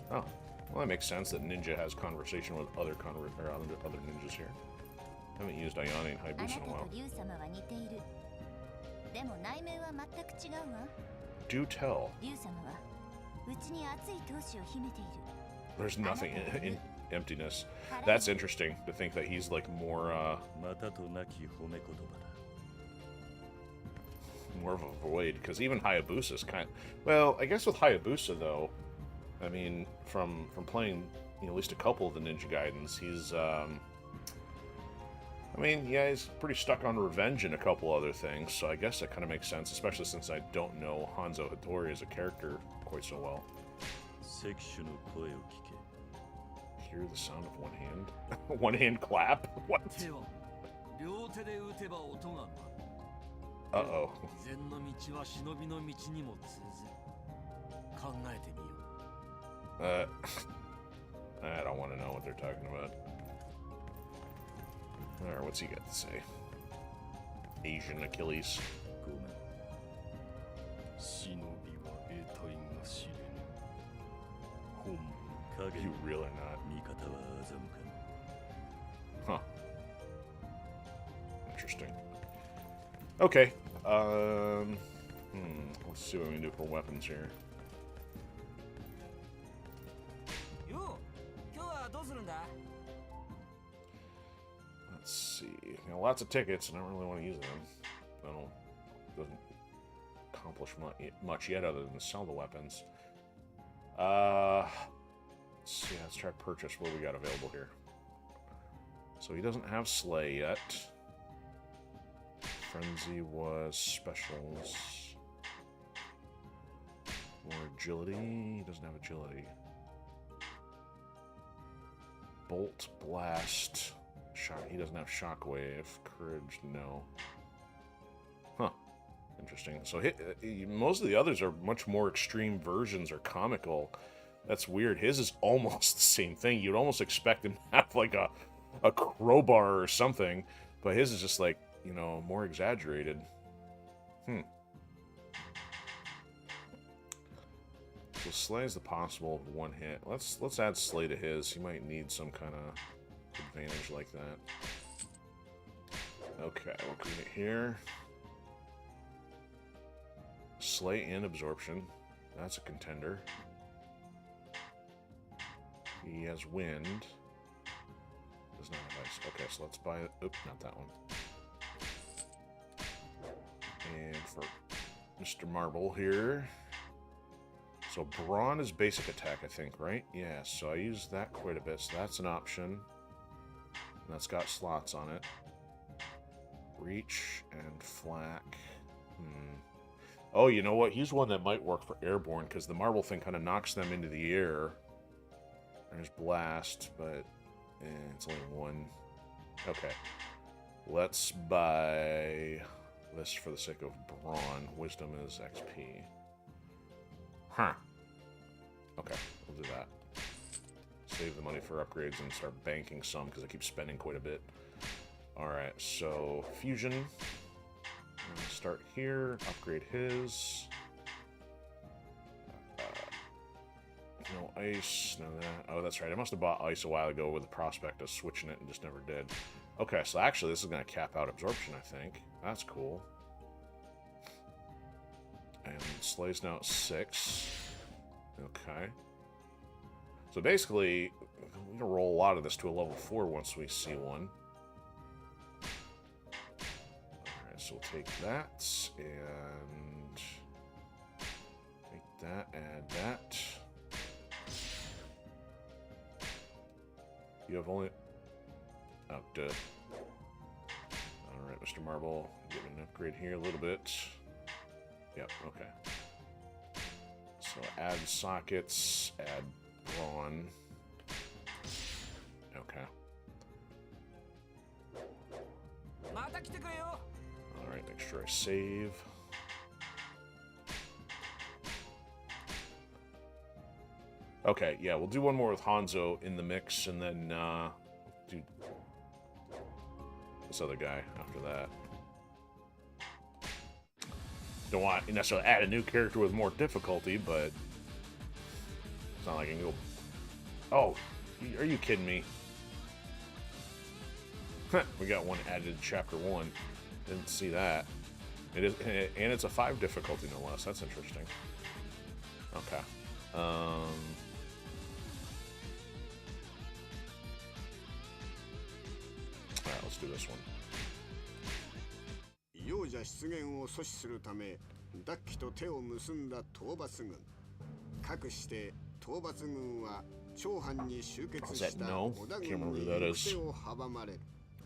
S1: Oh, well that makes sense that Ninja has conversation with other other ninjas here. Haven't used Ayane and Hayabusa in a while. Do tell. There's nothing in emptiness. That's interesting to think that he's like more more of a void, because even Hayabusa's kind of, well, I guess with Hayabusa though, I mean, from playing, you know, at least a couple of the Ninja Gaidens, he's I mean, yeah, he's pretty stuck on revenge and a couple other things, so I guess that kind of makes sense, especially since I don't know Hanzo Hattori as a character quite so well. Hear the sound of one hand? One hand clap? What? Uh-oh. I don't want to know what they're talking about. Alright, what's he got to say? Asian Achilles. You really not. Huh. Interesting. Okay. Let's see what we can do for weapons here. Let's see. You know, lots of tickets, and I don't really want to use them. Doesn't accomplish much yet other than sell the weapons. Let's see. Let's try purchase. What do we got available here? So he doesn't have Slay yet. Frenzy was specials. More agility. He doesn't have agility. Bolt, blast, shock. He doesn't have shockwave. Courage, no. Huh. Interesting. So most of the others are much more extreme versions or comical. That's weird. His is almost the same thing. You'd almost expect him to have like a crowbar or something, but his is just like, you know, more exaggerated. So Slay is the possible one hit. Let's add Slay to his. He might need some kind of advantage like that. Okay, what can we get here? Slay and absorption. That's a contender. He has wind. Does not have ice. Okay, so let's buy it. Oop, not that one. And for Mr. Marble here. So Brawn is basic attack, I think, right? Yeah, so I use that quite a bit, so that's an option. And that's got slots on it. Reach and Flak. Oh, you know what? He's one that might work for airborne, because the marble thing kind of knocks them into the air. There's blast, but it's only one. Okay. Let's buy this for the sake of brawn. Wisdom is XP. Huh. Okay, we'll do that. Save the money for upgrades and start banking some, because I keep spending quite a bit. Alright, so fusion. Start here, upgrade his. No ice, no that. Oh, that's right. I must have bought ice a while ago with the prospect of switching it and just never did. Okay, so actually this is going to cap out absorption, I think. That's cool. And Slay's now at 6. Okay. So basically, we can roll a lot of this to a level 4 once we see one. Alright, so we'll take that, and take that, add that. You have only... Oh, duh. Alright, Mr. Marble, give an upgrade here a little bit. Yep, okay. So add sockets, add brawn. Okay. Alright, make sure I save. Okay, yeah, we'll do one more with Hanzo in the mix, and then do this other guy after that. Don't want to necessarily add a new character with more difficulty, but it's not like I can go... Oh, are you kidding me? We got one added to Chapter 1. Didn't see that. It is, and it's a 5 difficulty, no less. That's interesting. Okay. Alright, let's do this one.
S2: 幼者出現を阻止するため、ダッキと手を結んだ討伐軍。かくして討伐軍は長藩に集結した織田軍に行く手を阻まれる。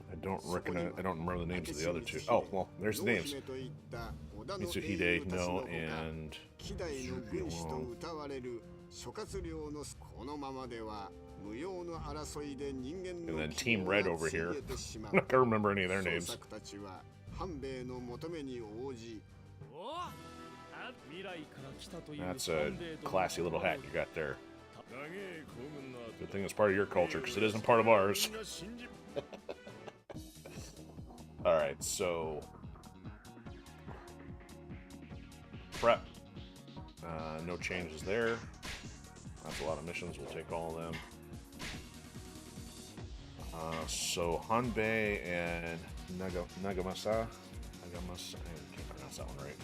S1: I don't remember the names of the other two. Oh, well, there's the names. Mitsuhide, No, and... And then Team Red over here. I can't remember any of their names. That's a classy little hat you got there. Good thing it's part of your culture, because it isn't part of ours. Alright, so... Prep. No changes there. That's a lot of missions, we'll take all of them. So Hanbei and Nagamasa. I can't pronounce that one right.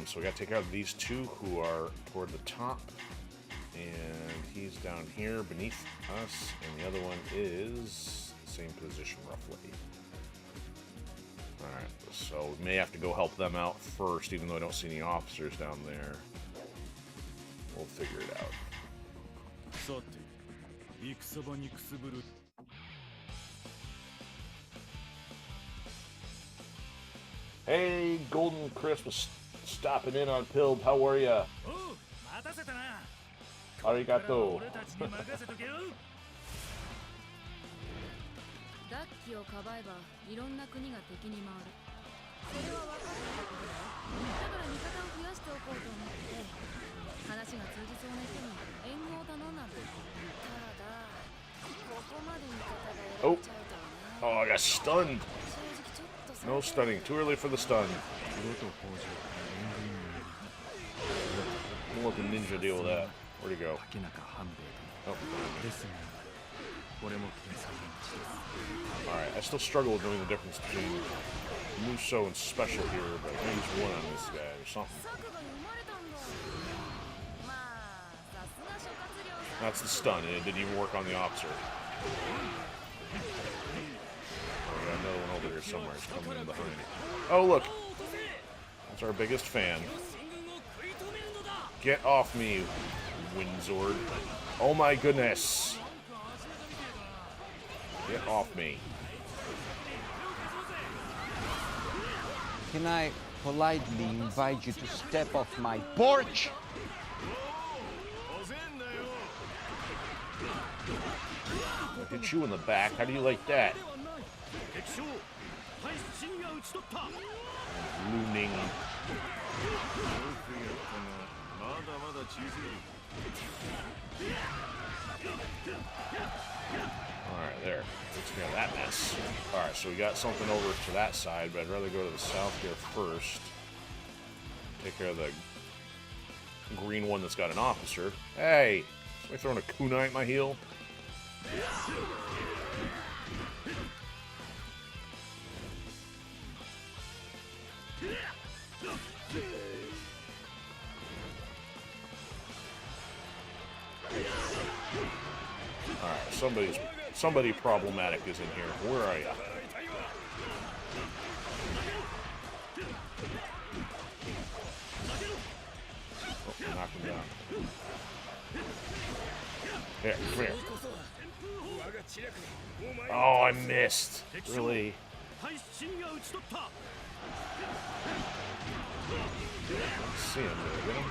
S1: So we gotta take out these two who are toward the top. And he's down here beneath us, and the other one is the same position roughly. Alright, so we may have to go help them out first, even though I don't see any officers down there. We'll figure it out. Hey, Golden Crisp was stopping in on Pilled. How are ya? Arigato.
S4: ダッキをかばえばいろんな国が敵に回る。それは分かってたことだよ。だから味方を増やしておこうと思って話が通じそうな人に援軍を頼んだんだ。ただここまで味方がやられちゃうとはね。
S1: Oh, I got stunned. No stunning. Too early for the stun. We'll let the ninja deal with that. Where'd he go? Oh. Alright, I still struggle with knowing the difference between Muso and Special here, but maybe he's one on this guy or something. That's the stun, and it didn't even work on the officer. Oh, we got another one over here somewhere. It's coming in behind. Oh, look! That's our biggest fan. Get off me, Windzord. Oh my goodness! Get off me.
S5: Can I politely invite you to step off my porch?
S1: I'll hit you in the back. How do you like that? Looning. Alright, there. Let's get that mess. Alright, so we got something over to that side, but I'd rather go to the south here first. Take care of the green one that's got an officer. Hey! Somebody throwing a kunai at my heel? Alright, somebody problematic is in here. Where are ya? Oh, knock him down. Here, come here. Oh, I missed. Really? See him there, get him?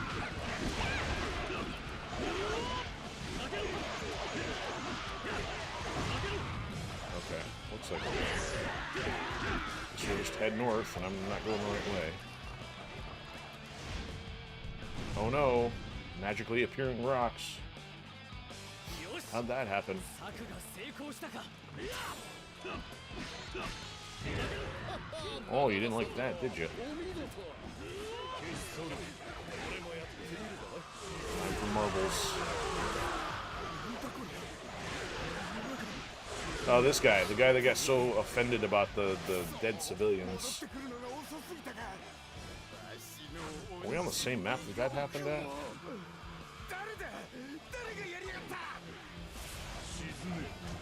S1: Okay, looks like we'll just head north, and I'm not going the right way. Oh no! Magically appearing rocks. How'd that happen? Oh, you didn't like that, did you? Time for marbles. Oh, this guy. The guy that got so offended about the dead civilians. Are we on the same map that that happened at?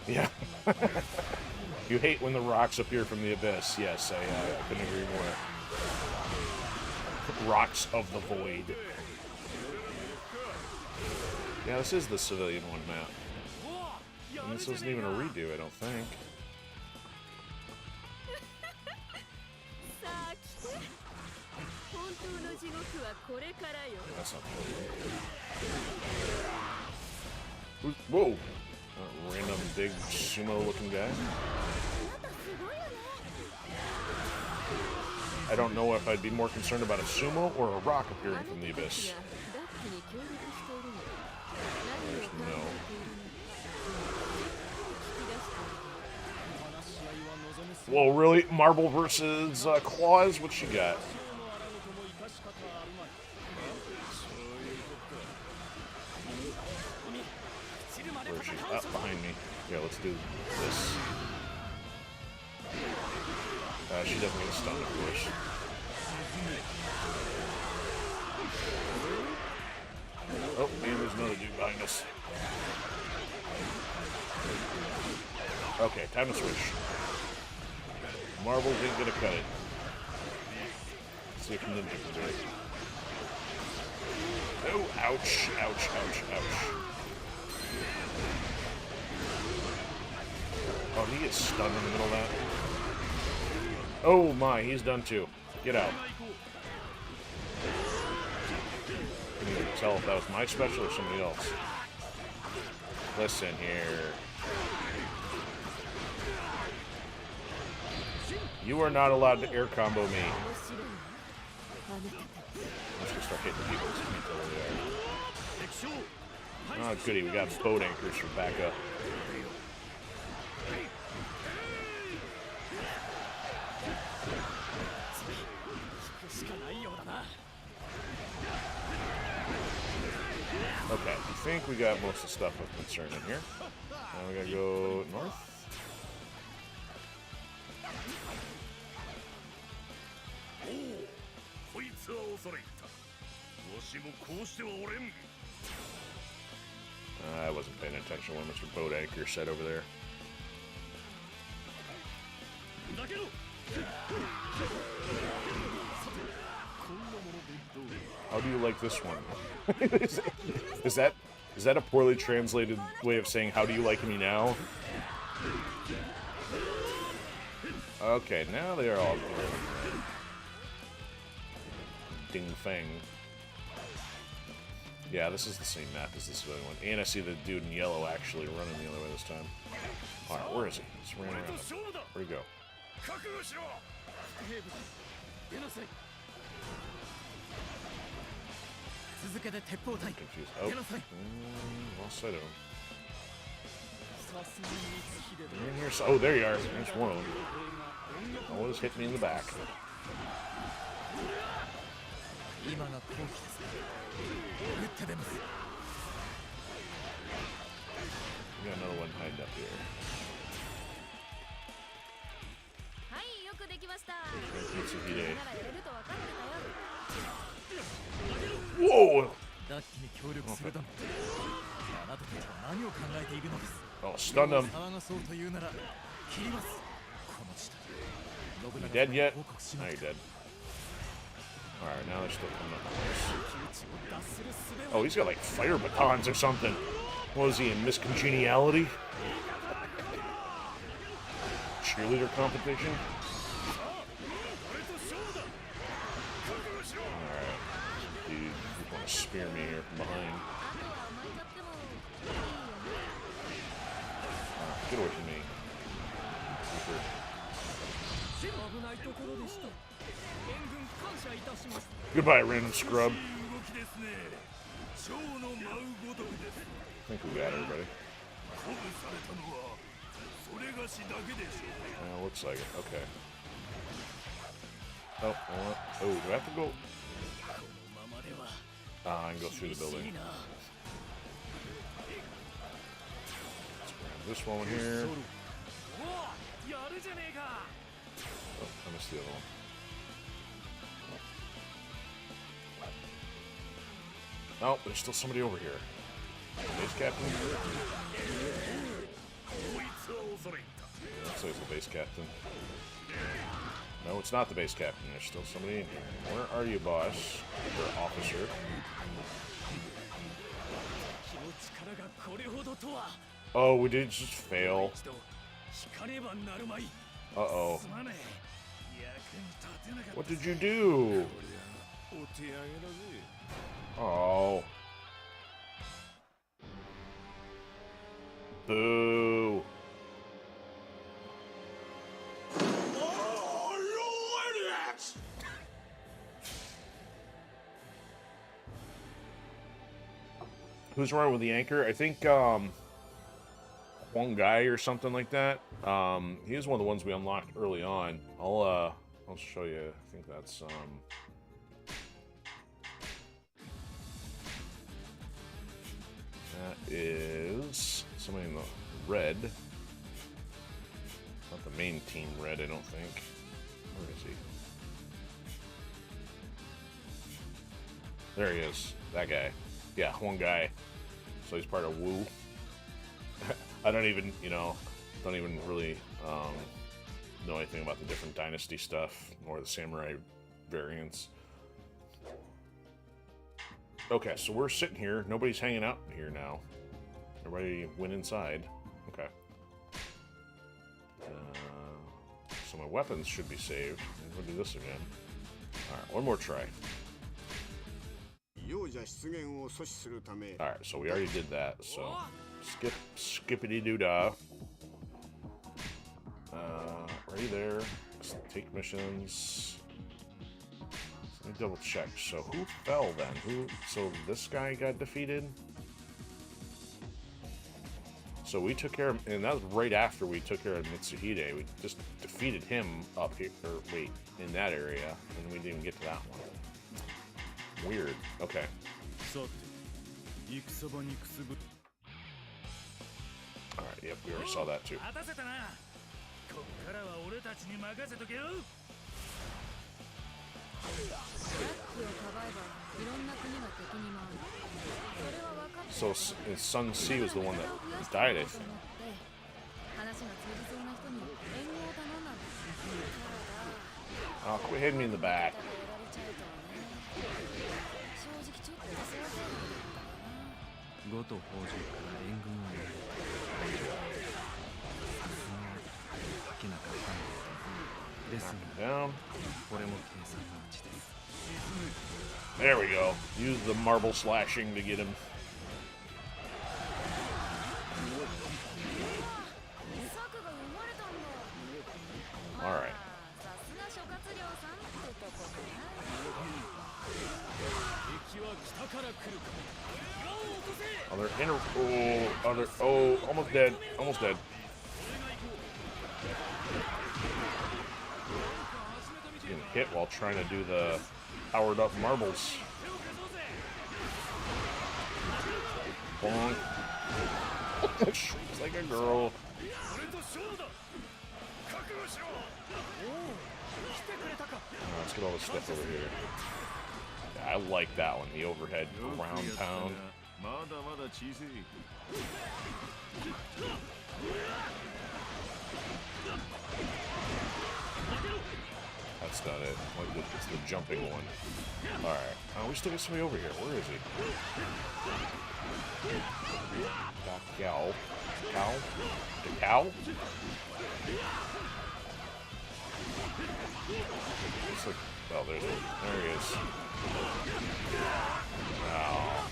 S1: Yeah. You hate when the rocks appear from the abyss. Yes, I couldn't agree more. Rocks of the void. Yeah, this is the civilian one map. And this isn't even a redo, I don't think. That's not cool. Whoa! Random big sumo-looking guy. I don't know if I'd be more concerned about a sumo or a rock appearing from the abyss. There's no. Whoa, really? Marble versus Claws? What you got? Where is she? Oh, behind me. Yeah, let's do this. She doesn't get stunned, of course. Oh, and there's another dude behind us. Okay, time to switch. Marbles ain't gonna cut it. Let's see if Ninja can do it. Oh, ouch, ouch, ouch, ouch. Oh, he gets stunned in the middle of that. Oh my, he's done too. Get out. I can't even tell if that was my special or somebody else. Listen here. You are not allowed to air combo me. Let's just start hitting people. Oh, goody, we got boat anchors for backup. Okay, I think we got most of the stuff of concern in here. Now we gotta go north. I wasn't paying attention when Mr. Boat Anchor said over there. How do you like this one? Is that a poorly translated way of saying how do you like me now? Okay, now they are all clear. Ding Feng. Yeah, this is the same map as this other one. And I see the dude in yellow actually running the other way this time. Alright, where is he? He's running around. Where'd he go? I'm confused. Oh, lost sight of him. In here, oh, there you are. There's one of them. Always hit me in the back. We got another one hiding up here. Mitsuhide. Whoa! Oh, stunned him. You dead yet? Now you're dead. Alright, now they're still coming up on us. Oh, he's got like fire batons or something. What is he in Miss Congeniality? Cheerleader competition? Alright. Dude, you want to spear me here from behind. Alright, get away from me. Goodbye, random scrub. I think we got everybody. Looks like it. Okay. Oh, do I have to go? I can go through the building. Let's grab this one here. Oh, I missed the other one. Oh, there's still somebody over here. Base captain? Looks like it's the base captain. No, it's not the base captain. There's still somebody in here. Where are you, boss? Or officer? Oh, we did just fail. Uh-oh. What did you do? Oh. Boo. Who's running with the anchor? I think, Huang Guy or something like that. He is one of the ones we unlocked early on. I'll show you. I think that's, that is somebody in the red. Not the main team red, I don't think. Where is he? There he is. That guy. Yeah, one guy. So he's part of Wu. I don't even, don't even really know anything about the different dynasty stuff or the samurai variants. Okay, so we're sitting here. Nobody's hanging out here now. Everybody went inside. Okay. So my weapons should be saved. We'll do this again. Alright, one more try. Alright, so we already did that, so skippity-doo-dah. Right there. Let's take missions. Let me double check. So who fell then? So this guy got defeated? So we took care of, and that was right after we took care of Mitsuhide. We just defeated him up here, or wait, in that area, and we didn't even get to that one. Weird. Okay. Alright, yep, we already saw that too. So Sun C was the one that died, I think. Oh, quit hitting me in the back. Knock him down. There we go. Use the marble slashing to get him. Alright. Other inner. Oh, other. Oh, almost dead. Almost dead. Getting hit while trying to do the powered up marbles. Bonk. Shrieks like a girl. Let's get all this stuff over here. Yeah, I like that one, the overhead ground pound. That's not it. It's the jumping one. Alright. Oh, we still got somebody over here. Where is he? Cow. Cow? The cow? Looks like, oh, there he is. Oh.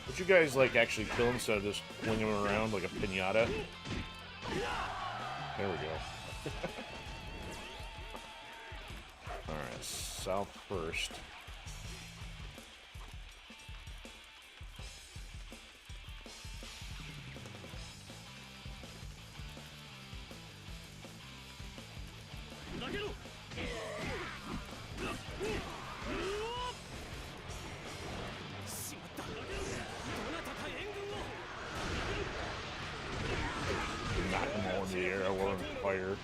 S1: Would you guys like actually kill him instead of just flinging him around like a piñata? There we go. Alright, south first. Knock him all in the air, I wasn't fired.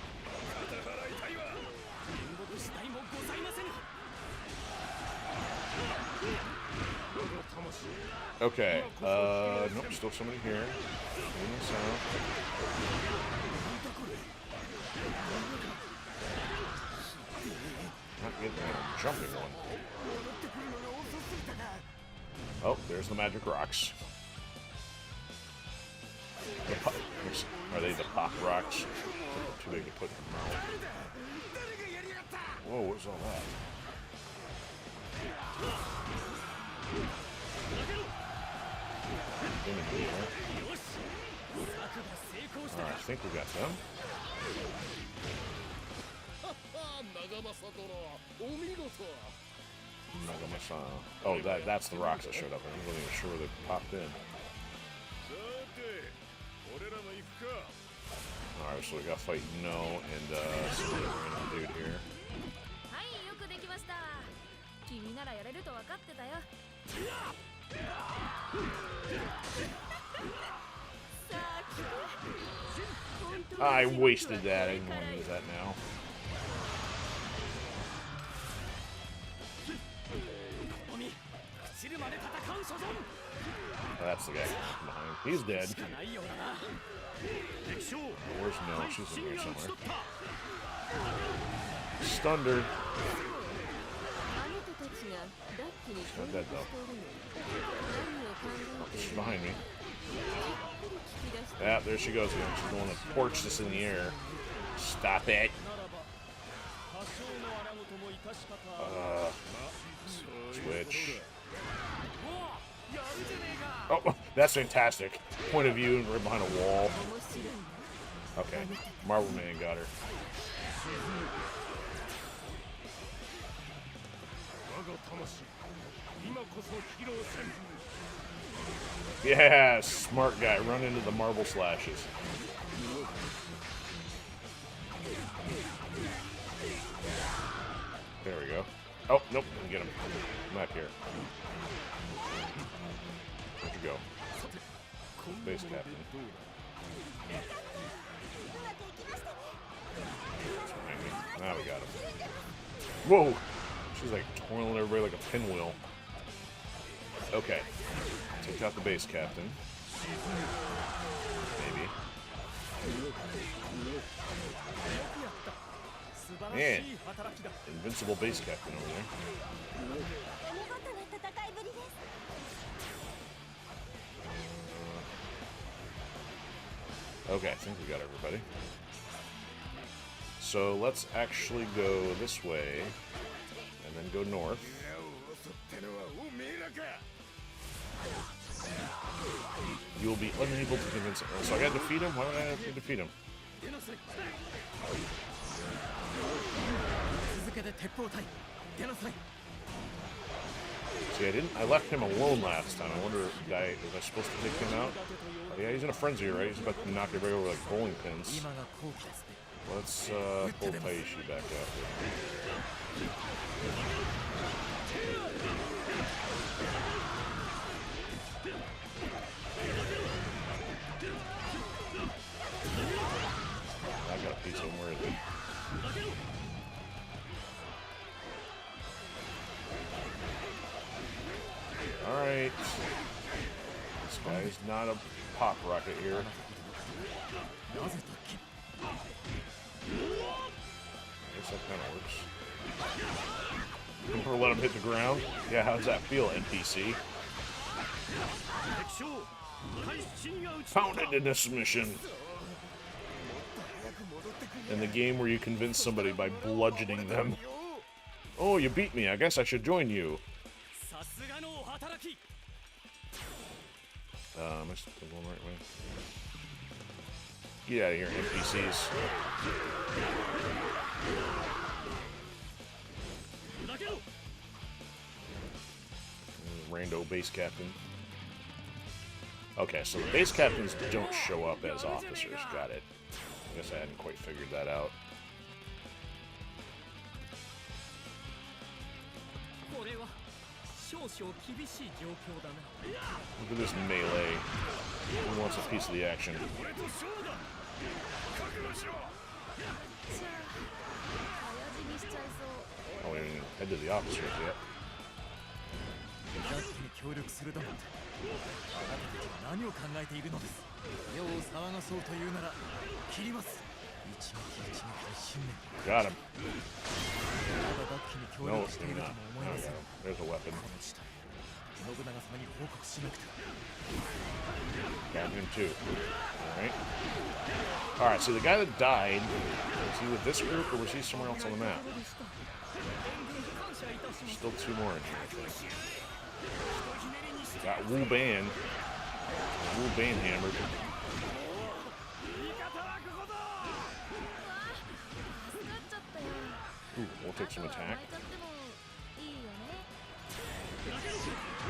S1: Okay, nope, still somebody here. Not getting that jumping one. Oh, there's the magic rocks. Are they the pop rocks? Too big to put in the mouth. Whoa, what's all that? Alright, I think we got them. Nagama-san. Oh, that's the rocks that showed up. I wasn't even sure where they popped in. Alright, so we got to fight No and some random dude here. I wasted that. I didn't want to use that now. Oh, that's the guy behind. He's dead. Where's No? She's in here somewhere. Stunned her. She's not dead though. Oh, she's behind me. Yeah, there she goes again. She's the one that torched us in the air. Stop it. Switch. Oh, that's fantastic. Point of view and right behind a wall. Okay, Marble Man got her. Yeah, smart guy. Run into the marble slashes. There we go. Oh, nope, didn't get him. I'm not here. Where'd you go? Base captain. Now we got him. Whoa! She's like twirling everybody like a pinwheel. Okay. Take out the base captain. Maybe. Man. Invincible base captain over there. Okay, I think we got everybody. So let's actually go this way, and then go north. You will be unable to convince him. So I gotta defeat him? Why would I have to defeat him? See, I left him alone last time. I wonder, was I supposed to take him out? Oh, yeah, he's in a frenzy, right? He's about to knock everybody over like bowling pins. Let's pull Taishi back out here. I got a piece of him. Where is it? Alright. This guy's not a pop rocket here. I guess that kind of works. Or let him hit the ground. Yeah, how does that feel, NPC? Pounded into submission. In the game where you convince somebody by bludgeoning them. Oh, you beat me. I guess I should join you. Am I still going the right way? Get out of here, NPCs. Rando base captain. Okay, so the base captains don't show up as officers. Got it. I guess I hadn't quite figured that out. Look at this melee. Who wants a piece of the action? Oh, we didn't head to the officers yet. Got him. No, they're not. Okay. There's a weapon. Got him too. Alright. Alright, so the guy that died, was he with this group or was he somewhere else on the map? Still two more in here, I think. Got Wu Ban. Wu Ban hammered. Ooh, we'll take some attack.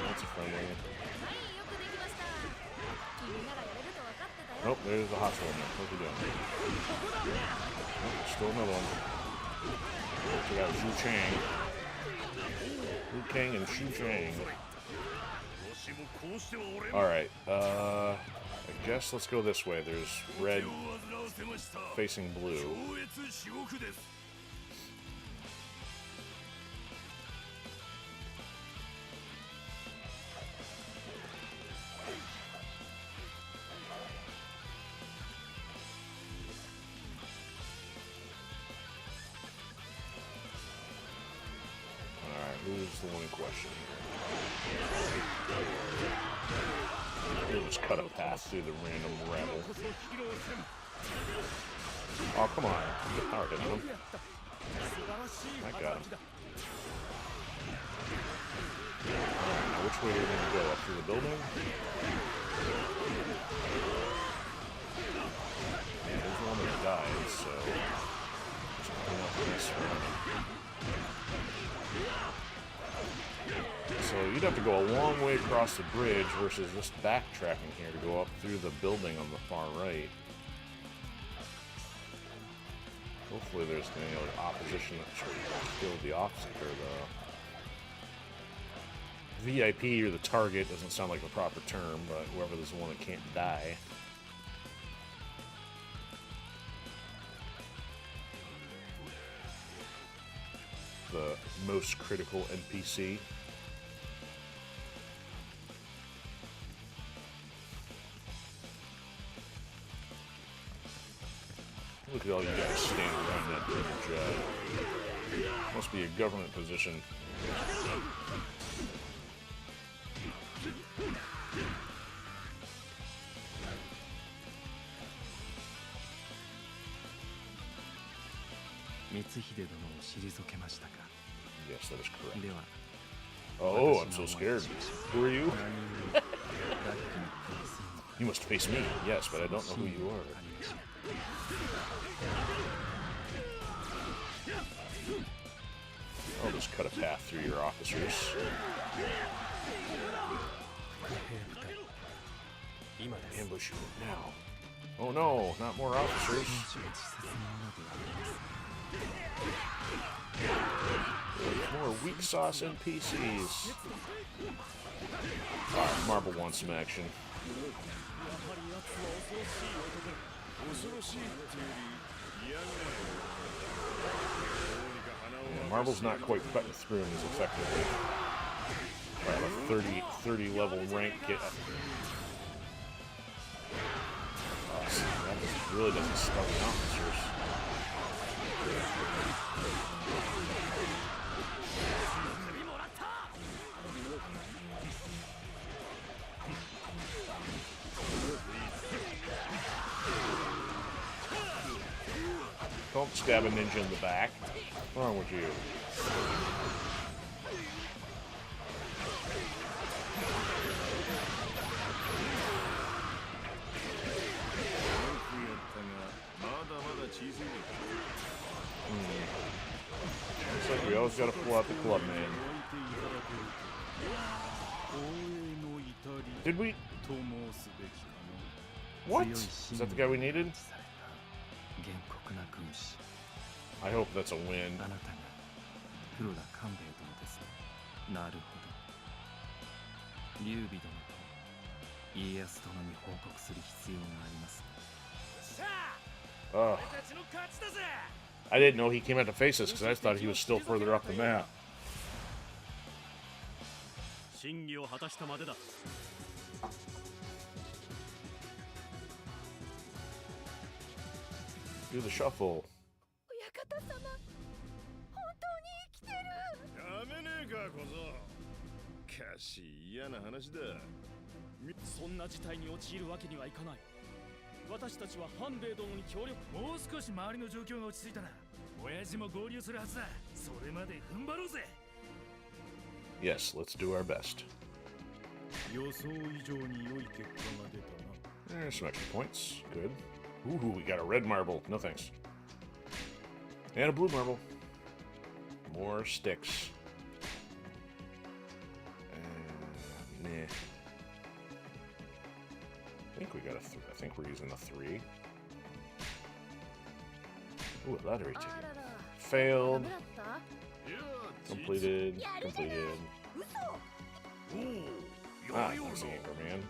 S1: That's a friendly. Nope, there's the hospital in there. What's he doing? Oh, still another one. We got Zhu Chang. Liu Kang and Xu Chang. Alright, I guess let's go this way. There's red facing blue. Who's the one in question here? We'll just cut a path through the random rabble. Oh, come on. Get power hit him. I got him. Now, which way are we going to go? Up through the building? Yeah, there's one that died, so... Let's clean up this one. So you'd have to go a long way across the bridge versus just backtracking here to go up through the building on the far right. Hopefully there's any other opposition that should kill the opposite or the VIP or the target. Doesn't sound like the proper term, but whoever is the one that can't die. The most critical NPC. Look at all you guys standing around that bridge. Must be a government position. Yes, that is correct. Oh, I'm so scared. Who are you? You must face me. Yes, but I don't know who you are. I'll just cut a path through your officers. Ambush you now. Oh no, not more officers. More weak sauce NPCs. Alright, Marble wants some action. Yeah, Marble's not quite cutting through him as effectively. Alright, a 30 level rank get. That really doesn't start the officers. Don't stab a ninja in the back. What's wrong with you? Looks like we always gotta pull out the club, man. Did we? What? Is that the guy we needed? I hope that's a win. Oh. I didn't know he came out to face us because I thought he was still further up the map. Do the shuffle. Yes, let's do our best. There's some extra points. Good. Ooh, we got a red marble. No thanks. And a blue marble. More sticks. Nah. I think we got I think we're using a 3. Ooh, a lottery ticket. Failed. Completed. Completed. Ah, that's the anchor man.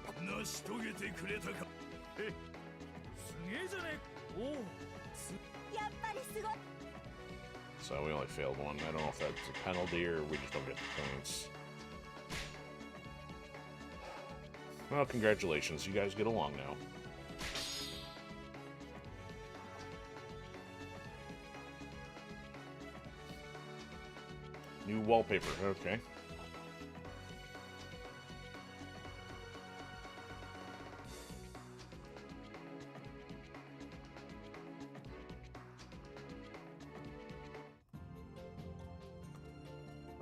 S1: So we only failed one. I don't know if that's a penalty or we just don't get the points. Well, congratulations. You guys get along now. New wallpaper. Okay.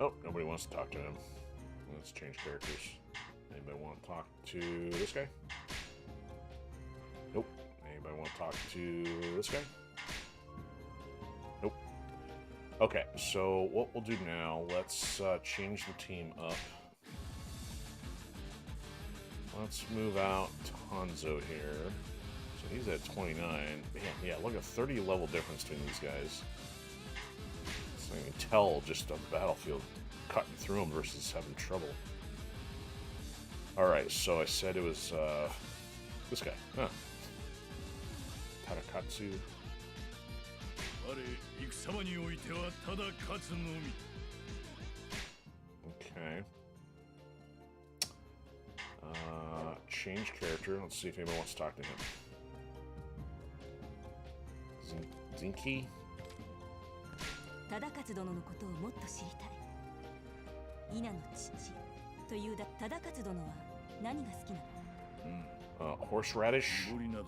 S1: Oh, nobody wants to talk to him. Let's change characters. Anybody want to talk to this guy? Nope. Anybody want to talk to this guy? Nope. Okay, so what we'll do now, let's change the team up. Let's move out Hanzo here. So he's at 29. Man, yeah, look at 30 level difference between these guys. So you can tell just on the battlefield cutting through them versus having trouble. Alright, so I said it was this guy. Huh. Tarakatsu. Okay. Change character. Let's see if anyone wants to talk to him. Zinky?
S6: 忠勝殿のことをもっと知りたい。稲の父という忠勝殿は何が好きなの？
S1: horseradish?
S3: 料理など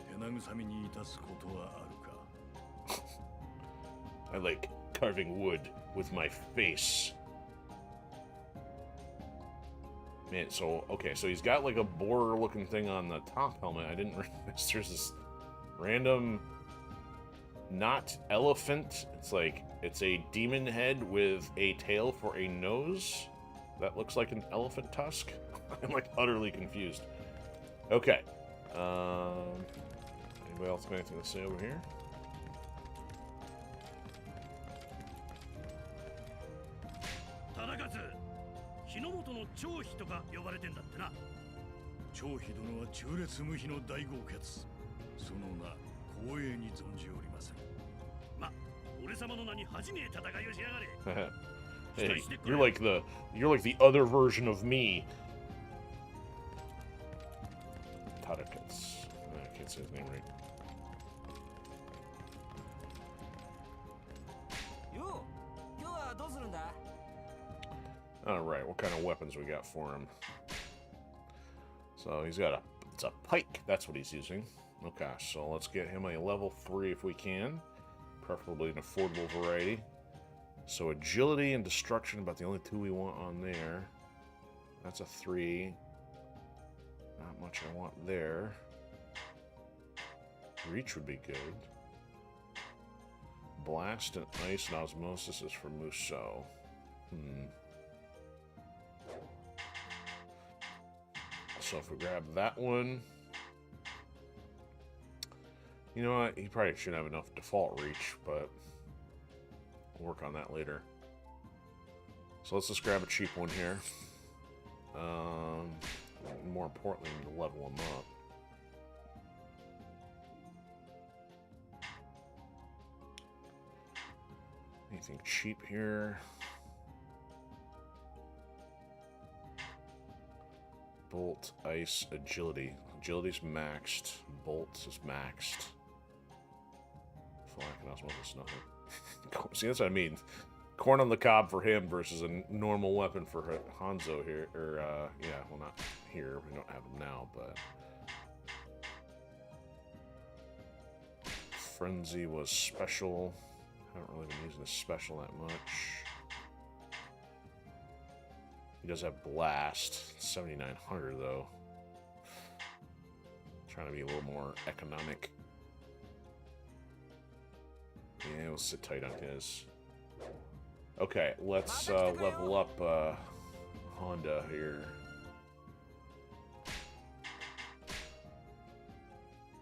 S3: 手慰みに致すことはあるか。
S1: I like carving wood with my face. Man, so, okay, so he's got like a borer-looking thing on the top helmet. I didn't realize there's this random, not elephant. It's like, it's a demon head with a tail for a nose. That looks like an elephant tusk. I'm like utterly confused. Okay. Anybody else got anything to say over here? Hey, you're like the other version of me. Tadakatsu. I can't say his name right. Alright, what kind of weapons we got for him? So he's got it's a pike, that's what he's using. Okay, so let's get him a level 3 if we can. Preferably an affordable variety. So agility and destruction, about the only two we want on there. That's a 3. Not much I want there. Reach would be good. Blast and ice and osmosis is for Muso. So if we grab that one, you know what? He probably should have enough default reach, but we'll work on that later. So let's just grab a cheap one here. More importantly, we need to level him up. Anything cheap here? Bolt, ice, agility. Agility's maxed. Bolt is maxed. Flak and osmosis, nothing. See, that's what I mean. Corn on the cob for him versus a normal weapon for Hanzo here. Or, yeah, well, not here. We don't have him now, but... Frenzy was special. Haven't really been using this special that much. He does have Blast. 7,900, though. Trying to be a little more economic. Yeah, we'll sit tight on his. Okay, let's level up Honda here.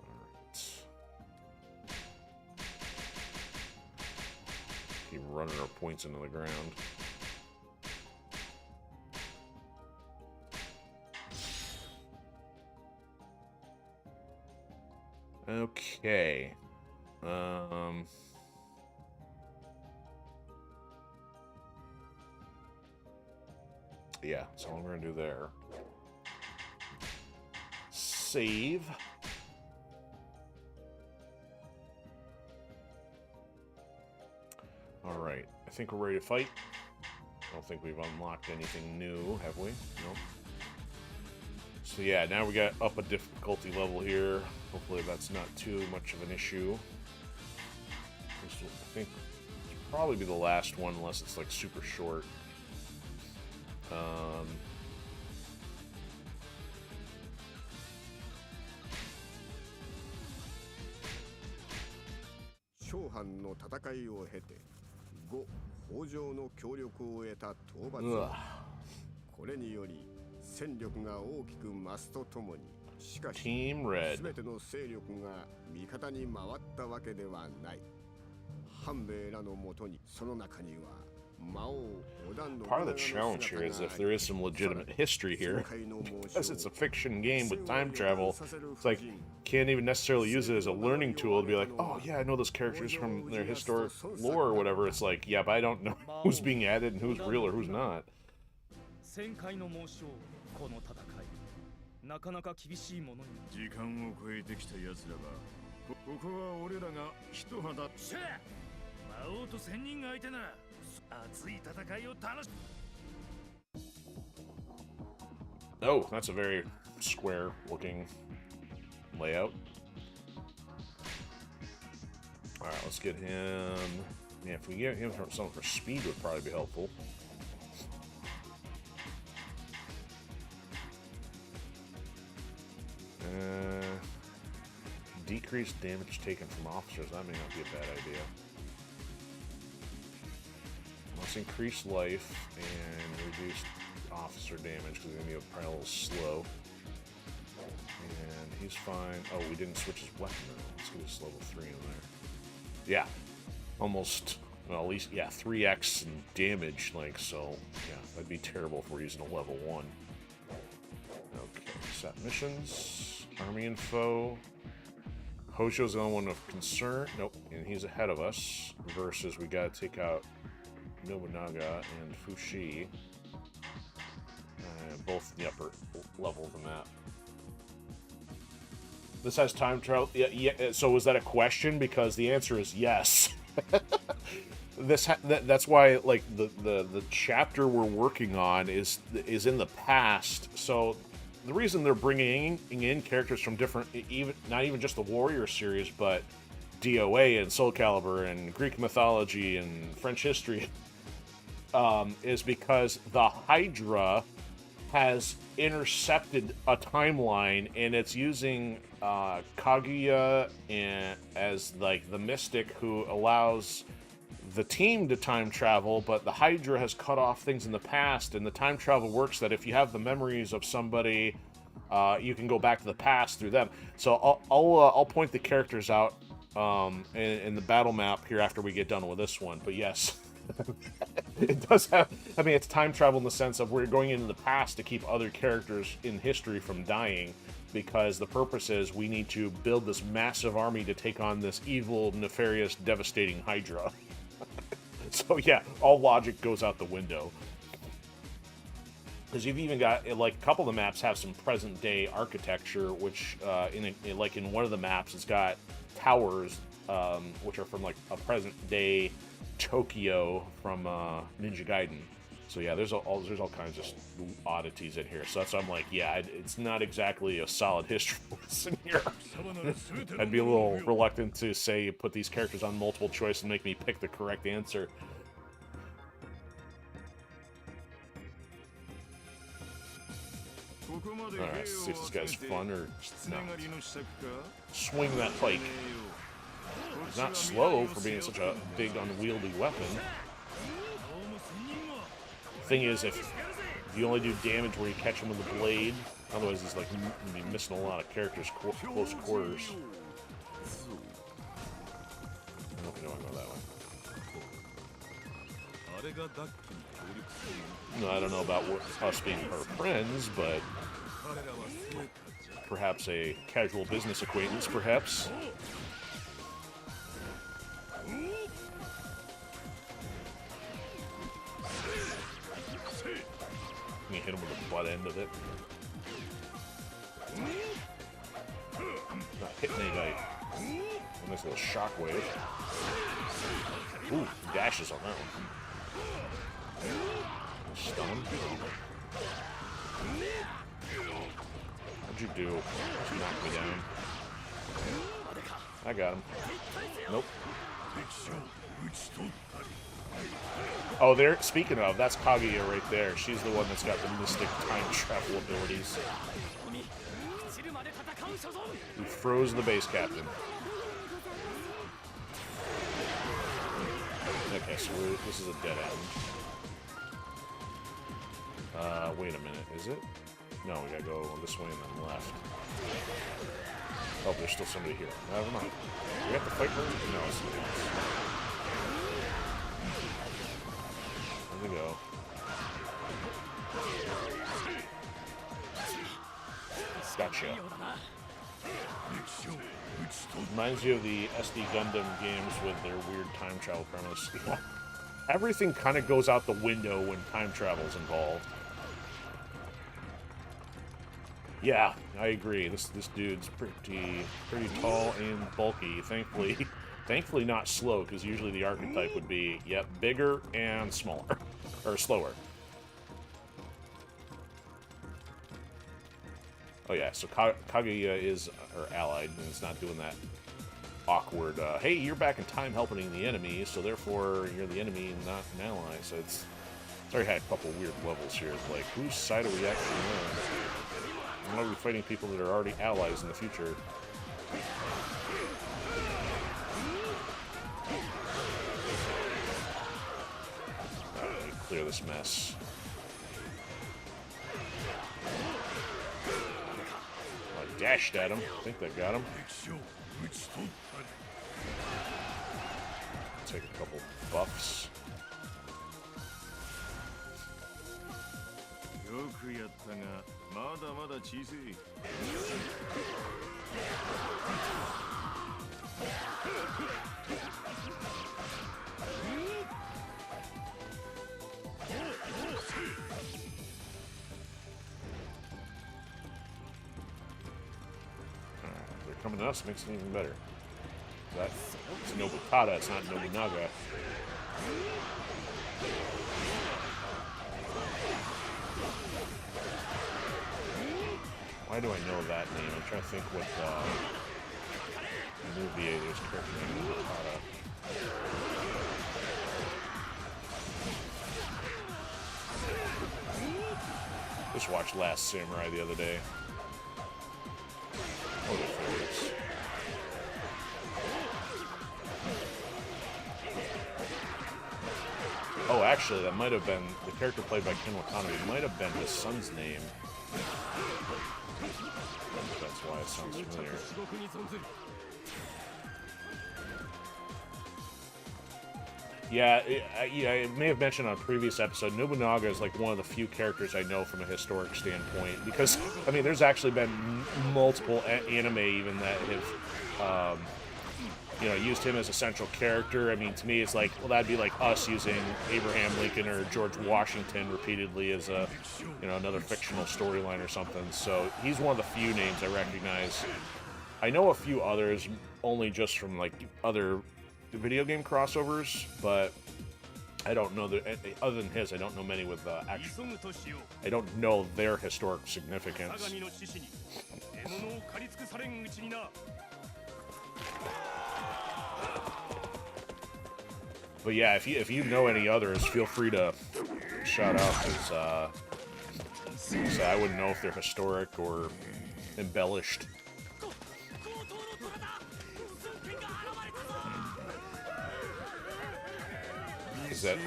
S1: Alright. Keep running our points into the ground. Okay. Yeah, that's all I'm gonna do there. Save. Alright, I think we're ready to fight. I don't think we've unlocked anything new, have we? Nope. So yeah, now we got up a difficulty level here. Hopefully that's not too much of an issue. This will, I think, probably be the last one unless it's like super short. Team Red. Part of the challenge here is if there is some legitimate history here, because it's a fiction game with time travel, it's like, can't even necessarily use it as a learning tool to be like, oh yeah, I know those characters from their historic lore or whatever. It's like, yeah, but I don't know who's being added and who's real or who's not. Oh, that's a very square looking layout. Alright, let's get him Yeah, if we get him something for speed would probably be helpful. Decreased damage taken from officers. That may not be a bad idea. Let's increase life and reduce officer damage because he's going to be probably a little slow. And he's fine. Oh, we didn't switch his weapon. Let's get his level 3 in there. Yeah. Almost, well, at least, yeah, 3x in damage. Like, so, yeah, that'd be terrible if we're using a level 1. Okay, set missions. Army info. Hosho's the only one of concern. Nope, and he's ahead of us. Versus we gotta take out Nobunaga and Fushi. Both in the upper level of the map. This has time travel. Yeah, so was that a question? Because the answer is yes. That's why, like, the chapter we're working on is in the past. So the reason they're bringing in characters from different, not even just the Warrior series, but DOA and Soul Calibur and Greek mythology and French history, is because the Hydra has intercepted a timeline, and it's using Kaguya as like the mystic who allows the team to time travel, but the Hydra has cut off things in the past, and the time travel works that if you have the memories of somebody, you can go back to the past through them. So I'll point the characters out in the battle map here after we get done with this one. But yes, it does have. I mean, it's time travel in the sense of we're going into the past to keep other characters in history from dying, because the purpose is we need to build this massive army to take on this evil, nefarious, devastating Hydra. So yeah, all logic goes out the window. Because you've even got, like, a couple of the maps have some present-day architecture, which, in one of the maps, it's got towers, which are from, like, a present-day Tokyo from Ninja Gaiden. So yeah, there's all kinds of oddities in here. So that's why I'm like, yeah, it's not exactly a solid history lesson here. I'd be a little reluctant to say put these characters on multiple choice and make me pick the correct answer. Alright, let's see if this guy's fun or not. Swing that pike. He's not slow for being such a big, unwieldy weapon. Thing is, if you only do damage where you catch him with the blade, otherwise he's like be missing a lot of characters close quarters. I don't know if I know that one. No, I don't know about us being her friends, but perhaps a casual business acquaintance, perhaps. You hit him with the butt end of it. Not hitting anybody. A nice little shockwave. Ooh, dashes on that one. Stun him. What'd you do? Just knock me down. I got him. Nope. Oh, there. Speaking of, that's Kaguya right there. She's the one that's got the mystic time travel abilities. We froze the base captain. Okay, so this is a dead end. Wait a minute, is it? No, we gotta go this way and then left. Oh, there's still somebody here. Never mind. We have to fight her? No, it's somebody else. There we go. Gotcha. Reminds you of the SD Gundam games with their weird time travel premise. Everything kind of goes out the window when time travel's involved. Yeah, I agree. This dude's pretty tall and bulky. Thankfully not slow, because usually the archetype would be, yep, bigger and smaller. Or slower. Oh yeah, so Kaguya is her allied, and it's not doing that awkward, hey, you're back in time helping the enemy, so therefore you're the enemy and not an ally. So it's already had a couple weird levels here. It's like, whose side are we actually on? Why are we fighting people that are already allies in the future? Let me clear this mess. I dashed at him. I think that got him. Take a couple buffs. They're coming to us, makes it even better. That's Nobutada, it's not Nobunaga. Why do I know that name? I'm trying to think what movie there's a character named Nobutada. Just watched Last Samurai the other day. Oh, there it is. Oh, actually, that might have been the character played by Ken Watanabe. It might have been his son's name. That's why it sounds familiar. Yeah, I may have mentioned on a previous episode, Nobunaga is like one of the few characters I know from a historic standpoint, because, I mean, there's actually been multiple anime even that have, you know, used him as a central character. I mean, to me, it's like, well, that'd be like us using Abraham Lincoln or George Washington repeatedly as a, you know, another fictional storyline or something. So he's one of the few names I recognize. I know a few others, only just from like other video game crossovers, but I don't know that. Other than his, I don't know many with actual. I don't know their historic significance. But yeah, if you know any others, feel free to shout out, because I wouldn't know if they're historic or embellished. Is that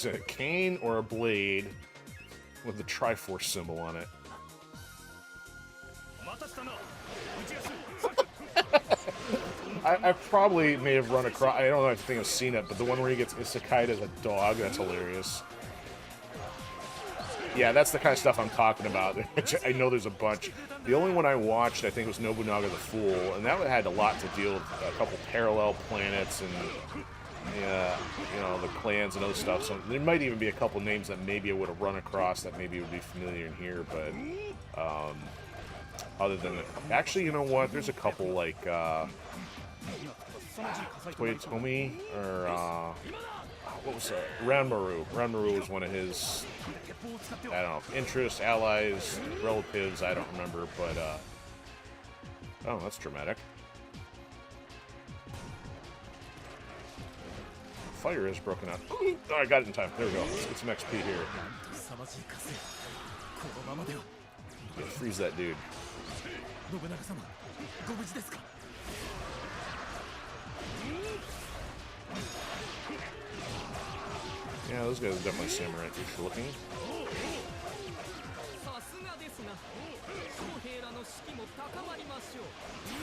S1: a cane or a blade with the Triforce symbol on it? I probably may have run across, I don't know if I think I've seen it, but the one where he gets isekai'd as a dog, that's hilarious. Yeah, that's the kind of stuff I'm talking about. I know there's a bunch. The only one I watched, I think, was Nobunaga the Fool, and that had a lot to deal with a couple parallel planets and, yeah, you know, the clans and other stuff. So there might even be a couple names that maybe I would have run across that maybe would be familiar in here, but other than it, actually, you know what? There's a couple like Toyotomi or what was that? Ranmaru. Ranmaru was one of his, I don't know, interests, allies, relatives. I don't remember, but oh, that's dramatic. Fire is broken out. Oh, I got it in time. There we go. Let's get some XP here. Yeah, freeze that dude. Yeah, those guys are definitely samurai future looking.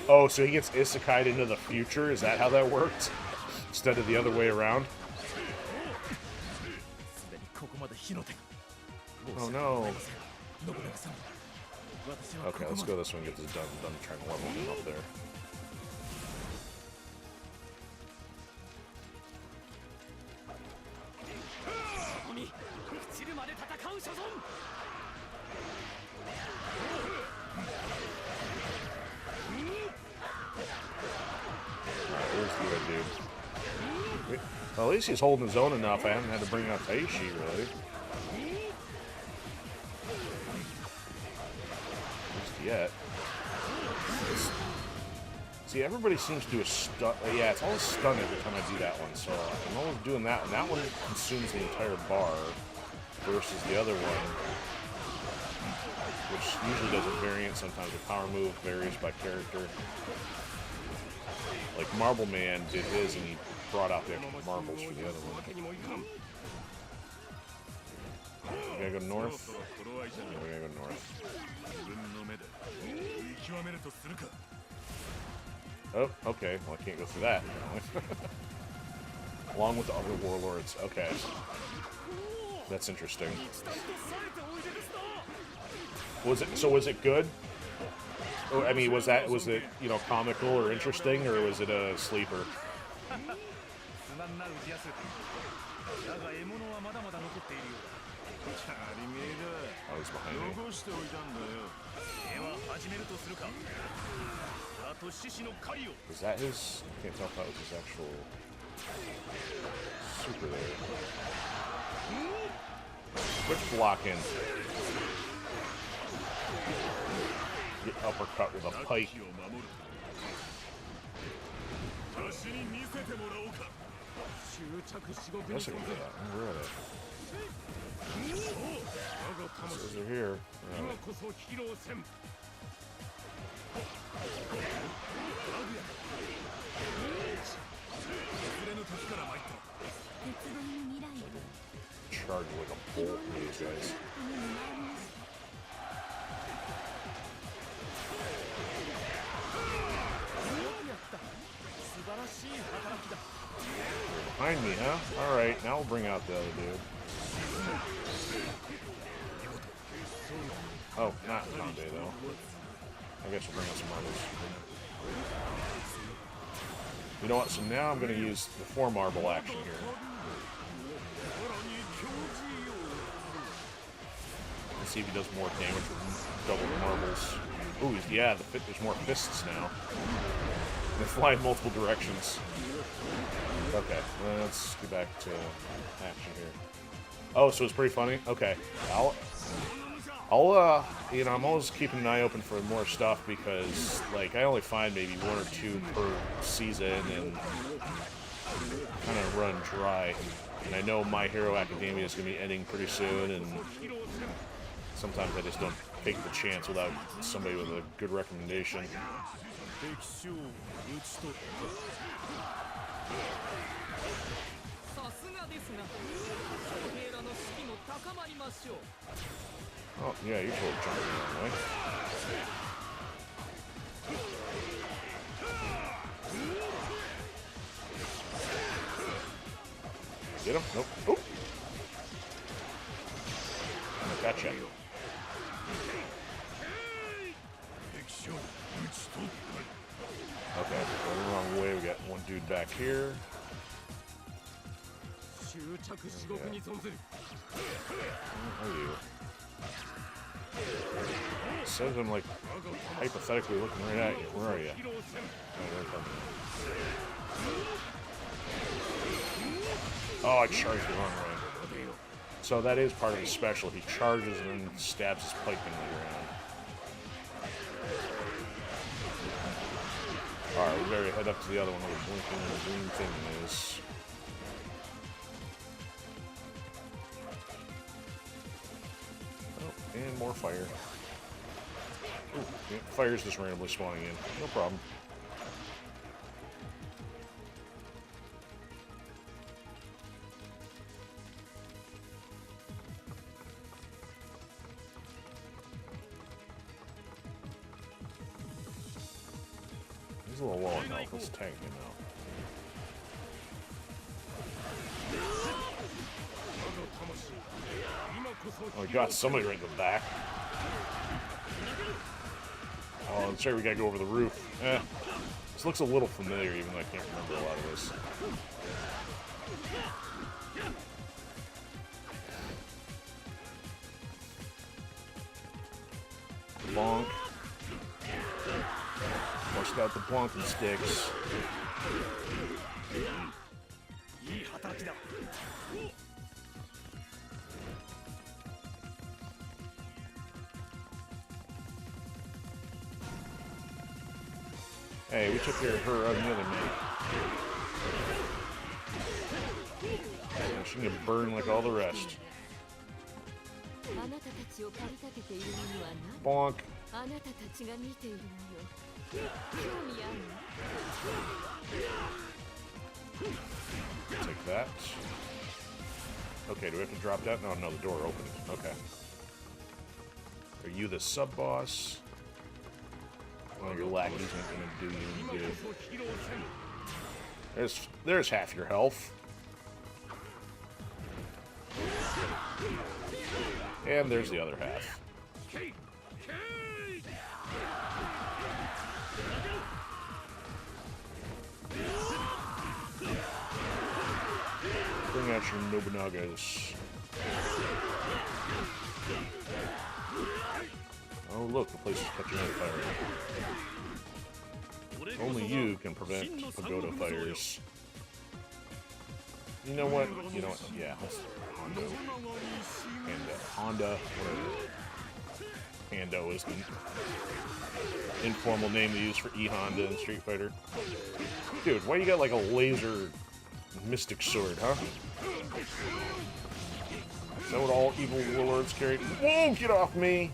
S1: Oh, so he gets isekai'd into the future? Is that how that worked? Instead of the other way around? Oh no. Okay, let's go this way and get this done. I'm trying to level him up there. Dude. Well, at least he's holding his own enough. I haven't had to bring out Taishi, really. Just yet. See, everybody seems to do a stun. Yeah, it's always stun every time I do that one, so I'm always doing that one. That one consumes the entire bar versus the other one, which usually does a variant. Sometimes a power move varies by character. Like Marble Man did his, and he brought out the extra marbles for the other one. We gotta go north. Yeah, we gotta go north. Oh, okay. Well, I can't go through that. Along with the other warlords. Okay. That's interesting. Was it good? I mean, was it, you know, comical or interesting, or was it a sleeper? Oh, he's behind me. Was that his? I can't tell if that was his actual super there. Switch blocking. Get uppercut with a pike. Yes, I can do that. Where are they? Those are here. Right. Charge like a bolt for these guys. Behind me, huh? Alright, now we'll bring out the other dude. Oh, not Conde though. I guess we'll bring out some marbles. You know what? So now I'm going to use the 4 marble action here. Let's see if he does more damage with double the marbles. Ooh, yeah, there's more fists now. They fly in multiple directions. Okay, let's get back to action here. Oh, so it's pretty funny? Okay. You know, I'm always keeping an eye open for more stuff because, like, I only find maybe 1 or 2 per season and kind of run dry. And I know My Hero Academia is going to be ending pretty soon, and sometimes I just don't take the chance without somebody with a good recommendation. Oh, yeah, you're totally jumping the wrong way. Get him? Nope. Oop. Gotcha. Okay, going the wrong way. We got one dude back here. Okay. How are you? It says I'm like hypothetically looking right at you. Where are you? Oh, I charged the wrong way. So that is part of his special. He charges and then stabs his pike into the ground. Alright, we better head up to the other one where the blinking green thing is. Oh, and more fire. Ooh, yeah, fire's just randomly spawning in. No problem. He's a little low on health. Let's tank him out. Oh, we got somebody right in the back. Oh, that's right, we gotta go over the roof. This looks a little familiar, even though I can't remember a lot of this. Bonk. Bust out the bonking sticks. Hey, we took care of her on the other night. Yeah, she's gonna burn like all the rest. Bonk. Take that. Okay, do we have to drop that? No, the door opened. Okay. Are you the sub-boss? Well, your lackey's not gonna do you any good. There's half your health. And there's the other half. Bring out your Nobunaga's. Oh look, the place is catching on fire. Only you can prevent pagoda fires. You know what? Yeah, let's Hondo. Honda, whatever. Hando is the informal name they use for E-Honda in Street Fighter. Dude, why you got like a laser mystic sword, huh? Is that what all evil warlords carry? Whoa, get off me!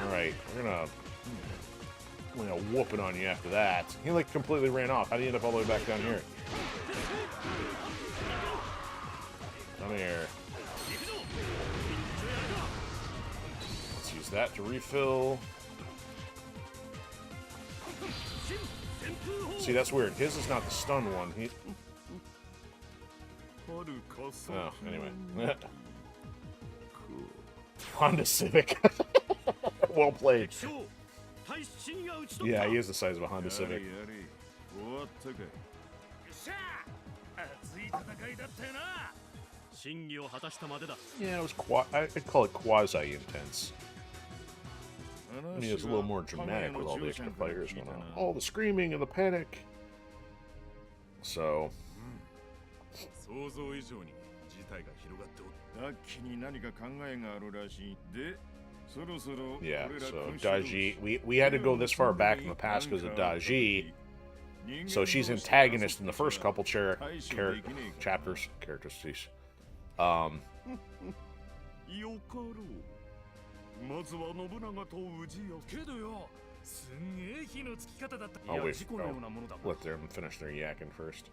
S1: Alright, we're gonna whoop it on you after that. He like completely ran off. How do you end up all the way back down here? Come here. Let's use that to refill. See, that's weird. His is not the stun one. Oh, anyway. Honda Civic. Well played. Yeah, he is the size of a Honda Civic. Yeah, it was I'd call it quasi-intense. I mean, it's a little more dramatic with all the extra fighters going on. All the screaming and the panic. So... Yeah, so Daji, we had to go this far back in the past because of Daji. So she's antagonist in the first couple characters. Oh, wait. Let them finish their yakking first.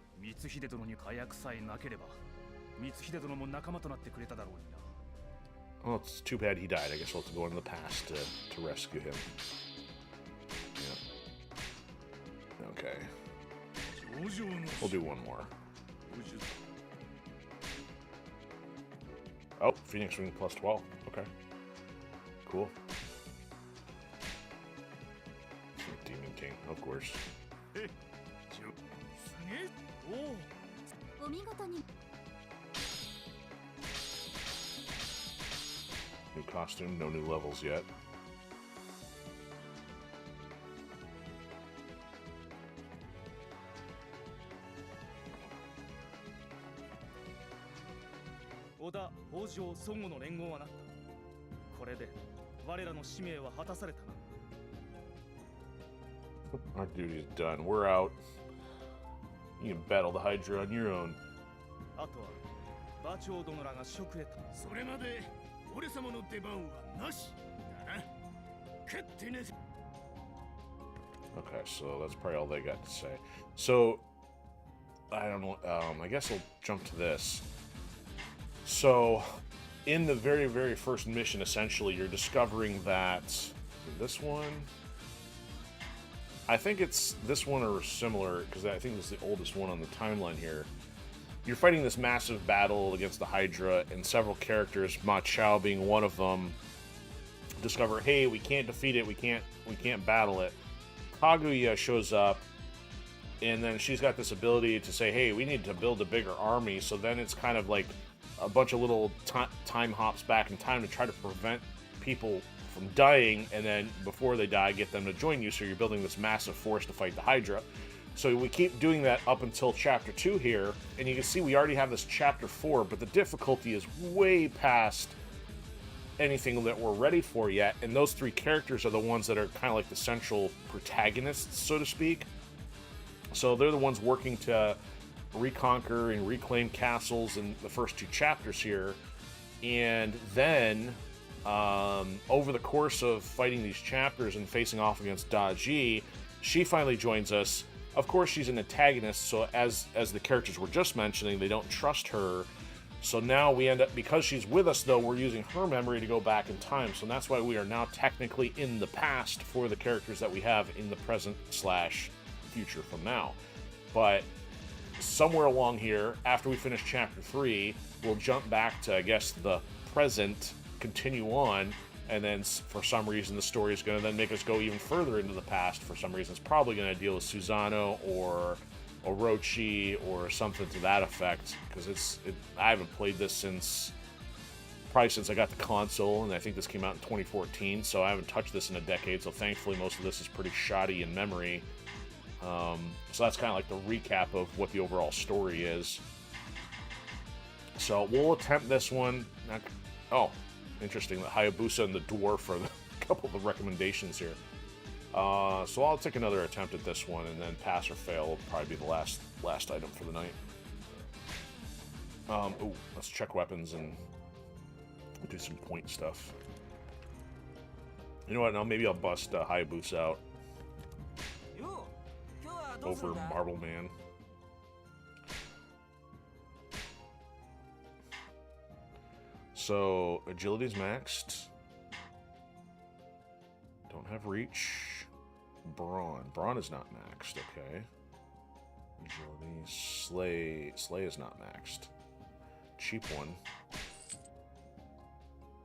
S1: Well, it's too bad he died. I guess we'll have to go into the past to rescue him. Yeah. Okay. We'll do one more. Oh, Phoenix Wing plus 12. Okay. Cool. Demon King, of course. New costume, no new levels yet. Our duty is done. We're out. You can battle the Hydra on your own. Okay, so that's probably all they got to say. So, I don't know, I guess I'll jump to this. So, in the very, very first mission, essentially, you're discovering that this one... I think it's this one or similar, because I think it's the oldest one on the timeline here. You're fighting this massive battle against the Hydra, and several characters, Ma Chao being one of them, discover, hey, we can't defeat it, we can't battle it. Kaguya shows up, and then she's got this ability to say, hey, we need to build a bigger army, so then it's kind of like a bunch of little time hops back in time to try to prevent people from dying, and then before they die, get them to join you, so you're building this massive force to fight the Hydra. So we keep doing that up until Chapter 2 here, and you can see we already have this Chapter 4, but the difficulty is way past anything that we're ready for yet, and those 3 characters are the ones that are kind of like the central protagonists, so to speak. So they're the ones working to reconquer and reclaim castles in the first 2 chapters here, and then over the course of fighting these chapters and facing off against Daji, she finally joins us. Of course, she's an antagonist, so as the characters were just mentioning, they don't trust her. So now we end up, because she's with us though, we're using her memory to go back in time. So that's why we are now technically in the past for the characters that we have in the present / future from now. But somewhere along here, after we finish chapter 3, we'll jump back to, I guess, the present, continue on, and then for some reason the story is going to then make us go even further into the past. For some reason, it's probably going to deal with Susano or Orochi or something to that effect, because I haven't played this probably since I got the console, and I think this came out in 2014, so I haven't touched this in a decade, so thankfully most of this is pretty shoddy in memory. So that's kind of like the recap of what the overall story is. So we'll attempt this one. Oh, interesting, the Hayabusa and the Dwarf are a couple of the recommendations here. So I'll take another attempt at this one, and then pass or fail will probably be the last item for the night. Ooh, let's check weapons and do some point stuff. You know what? Now maybe I'll bust Hayabusa out over Marble Man. So agility's maxed. Don't have reach. Brawn is not maxed. Okay. Agility. Slay is not maxed. Cheap one.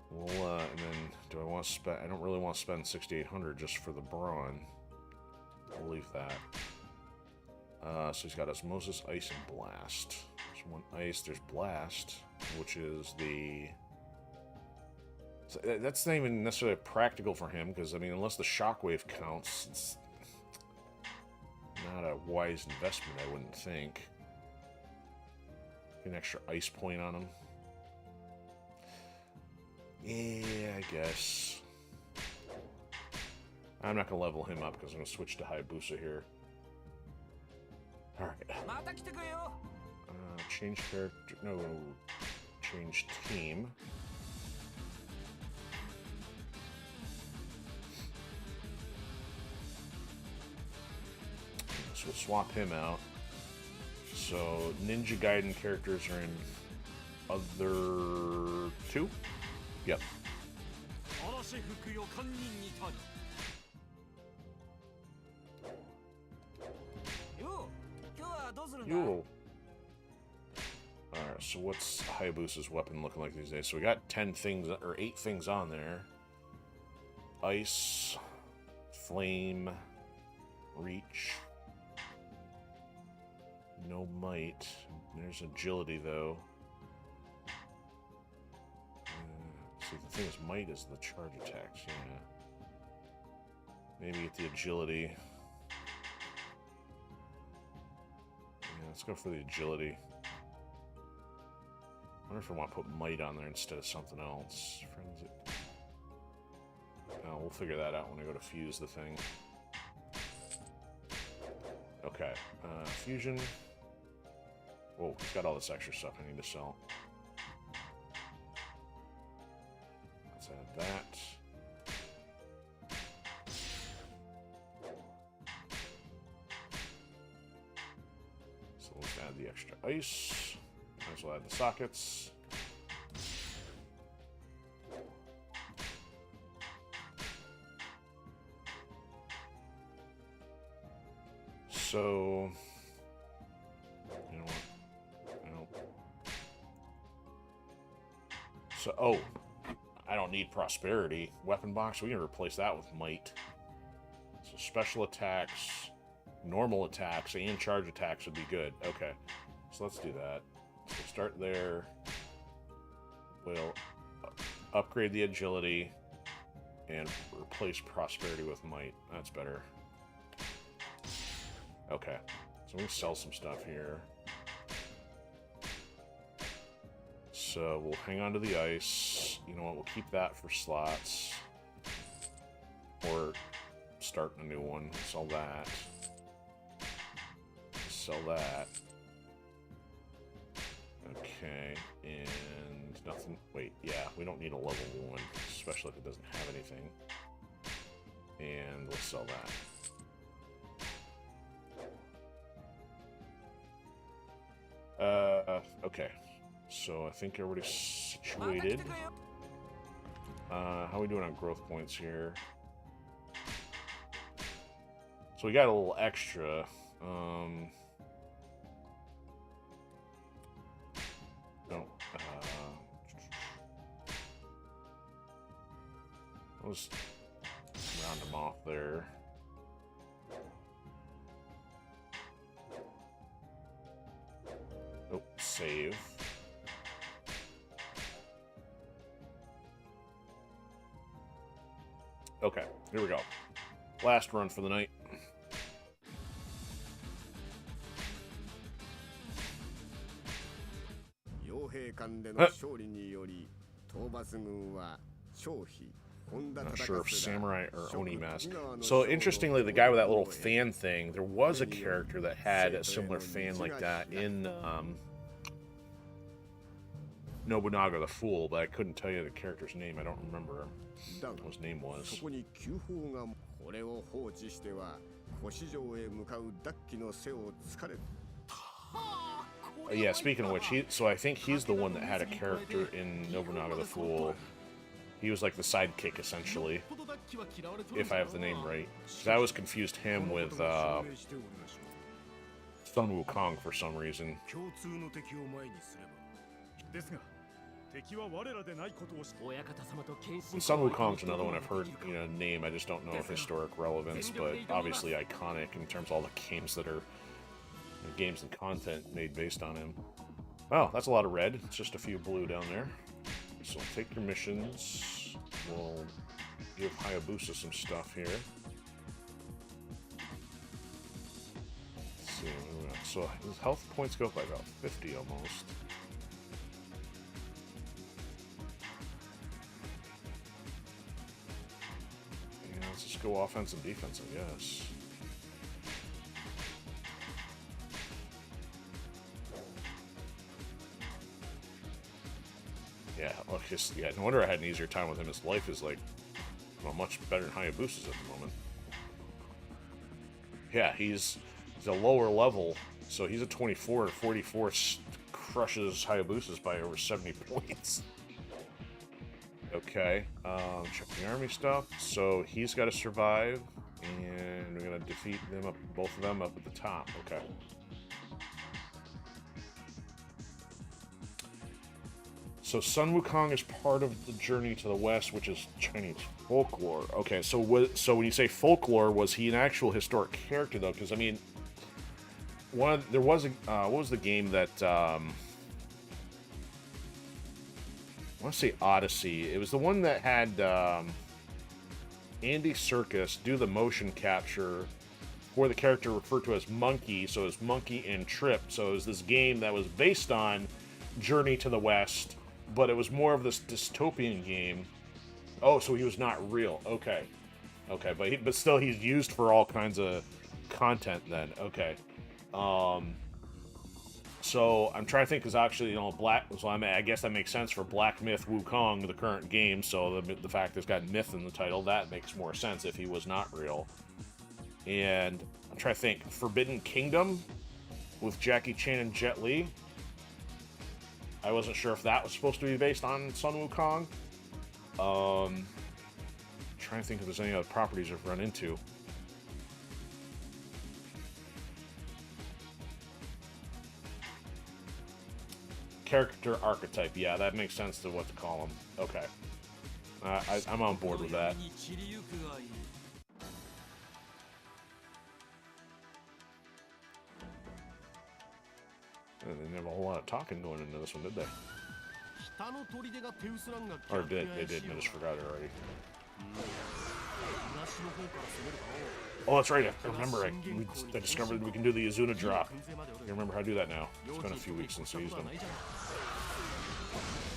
S1: Well, and then do I want to spend? I don't really want to spend 6,800 just for the brawn. I'll leave that. So he's got Osmosis, Ice, and Blast. There's one Ice. There's Blast, which is the. So that's not even necessarily practical for him, because I mean, unless the Shockwave counts, it's not a wise investment, I wouldn't think. Get an extra ice point on him. Yeah, I guess. I'm not gonna level him up because I'm gonna switch to Hayabusa here. Alright. Change character. No. Change team. So we'll swap him out. So Ninja Gaiden characters are in other 2? Yep. Yo. Alright, so what's Hayabusa's weapon looking like these days? So we got 10 things, or 8 things on there. Ice, Flame, Reach. No might. There's agility, though. See, the thing is, might is the charge attacks, yeah. Maybe get the agility. Yeah, let's go for the agility. I wonder if I want to put might on there instead of something else. Forensic. Oh, we'll figure that out when I go to fuse the thing. Okay, fusion. Whoa, he's got all this extra stuff I need to sell. Let's add that. So let's add the extra ice. Might as well add the sockets. So, you know what? So, oh, I don't need prosperity. Weapon box, we can replace that with might. So special attacks, normal attacks, and charge attacks would be good. Okay, so let's do that. So start there. We'll upgrade the agility and replace prosperity with might. That's better. Okay, so we can sell some stuff here. So we'll hang on to the ice. You know what? We'll keep that for slots. Or start a new one. Sell that. Sell that. Okay, and nothing. Wait, yeah, we don't need a level 1, especially if it doesn't have anything. And we'll sell that. Okay. So I think everybody's situated. How are we doing on growth points here? So we got a little extra. No. Let's round them off there. Oh, save. Okay, here we go. Last run for the night.
S2: 傭兵間での勝利により討伐軍は張飛
S1: Not sure if samurai or oni mask. So interestingly, the guy with that little fan thing, there was a character that had a similar fan like that in Nobunaga the Fool, but I couldn't tell you the character's name. I don't remember what his name was.
S2: そこに急報がこれを放置しては越城へ向かうダッキの背を突かれ
S1: Yeah, speaking of which, so I think he's the one that had a character in Nobunaga the Fool. He was like the sidekick, essentially, if I have the name right. Because I always confused him with Sun Wukong for some reason. And Sun Wukong's another one I've heard, you know, name. I just don't know of historic relevance, but obviously iconic in terms of all the games that are games and content made based on him. Wow, that's a lot of red. It's just a few blue down there. So take your missions. We'll give Hayabusa some stuff here. Let's see, so his health points go up by about 50 almost. Yeah, let's just go offense and defense, I guess. Yeah, look, yeah, no wonder I had an easier time with him. His life is like, well, much better than Hayabusa's at the moment. Yeah, he's a lower level, so he's a 24 and 44 crushes Hayabusa's by over 70 points. Okay, check the army stuff. So he's got to survive, and we're gonna defeat them up, both of them up at the top. Okay. So Sun Wukong is part of the journey to the west, which is Chinese folklore. Okay, so when you say folklore, was he an actual historic character though? Because I mean, what was the game that I want to say Odyssey? It was the one that had Andy Serkis do the motion capture for the character referred to as Monkey. So it was Monkey and Trip. So it was this game that was based on Journey to the West, but it was more of this dystopian game. Oh, so he was not real. Okay. Okay, but still he's used for all kinds of content then. Okay. So I'm trying to think, because actually, you know, I guess that makes sense for Black Myth Wukong, the current game, so the fact that it's got myth in the title, that makes more sense if he was not real. And I'm trying to think, Forbidden Kingdom with Jackie Chan and Jet Li. I wasn't sure if that was supposed to be based on Sun Wukong. Trying to think if there's any other properties I've run into. Character archetype, yeah, that makes sense to what to call him. Okay. I'm on board with that. They didn't have a whole lot of talking going into this one, did they? Or did they didn't? I just forgot it already. Oh, that's right. I remember. I discovered we can do the Izuna drop. I remember how to do that now. It's been a few weeks since I used them.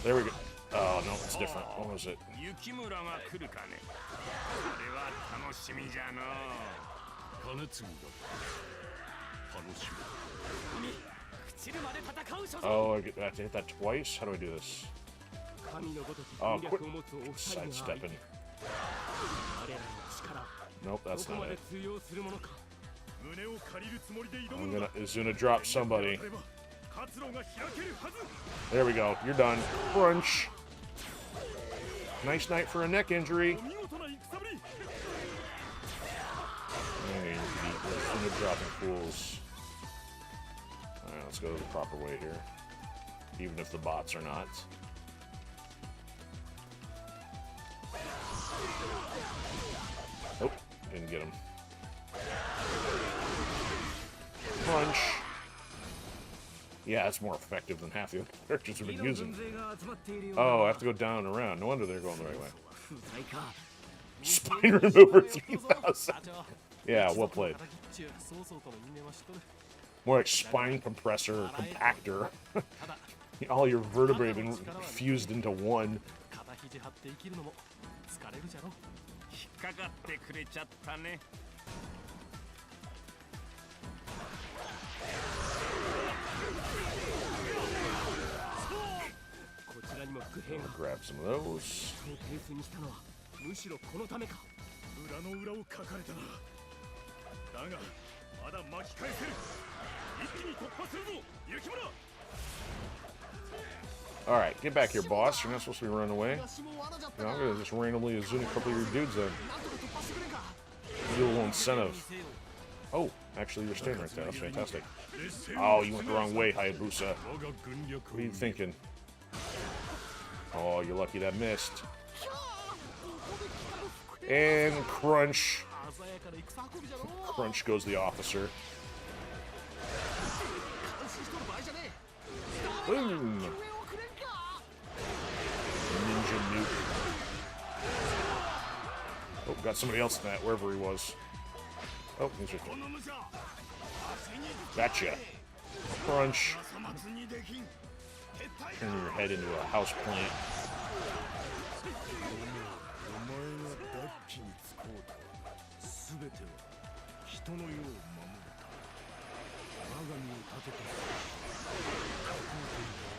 S1: There we go. Oh, no, it's different. What was it?
S3: 雪村が来るかね。それは楽しみじゃの。金継ぎだ。楽しみ。朽ちるまで戦う所存。
S1: Oh, I have to hit that twice? How do I do this? Oh, quit sidestepping. Nope, that's not it. Izuna drop somebody. There we go. You're done. Crunch. Nice night for a neck injury. Izuna dropping fools. Alright, let's go the proper way here. Even if the bots are not. Oh, didn't get him. Punch. Yeah, it's more effective than half the other characters have been using. Oh, I have to go down and around. No wonder they're going the right way. Spine remover 3000. Yeah, well played. More like spine compressor or compactor. All your vertebrae have been fused into one. Grab some of those. Alright, get back here, boss. You're not supposed to be running away. You know, I'm gonna just randomly zoom a couple of your dudes in. Give you a little incentive. Oh, actually, you're staying right there. That's fantastic. Oh, you went the wrong way, Hayabusa. What are you thinking? Oh, you're lucky that missed. And crunch. Crunch goes the officer. Boom. Ninja nuke. Oh, got somebody else in that, wherever he was. Oh, he's right there. Gotcha. Crunch. Turn your head into a house plant.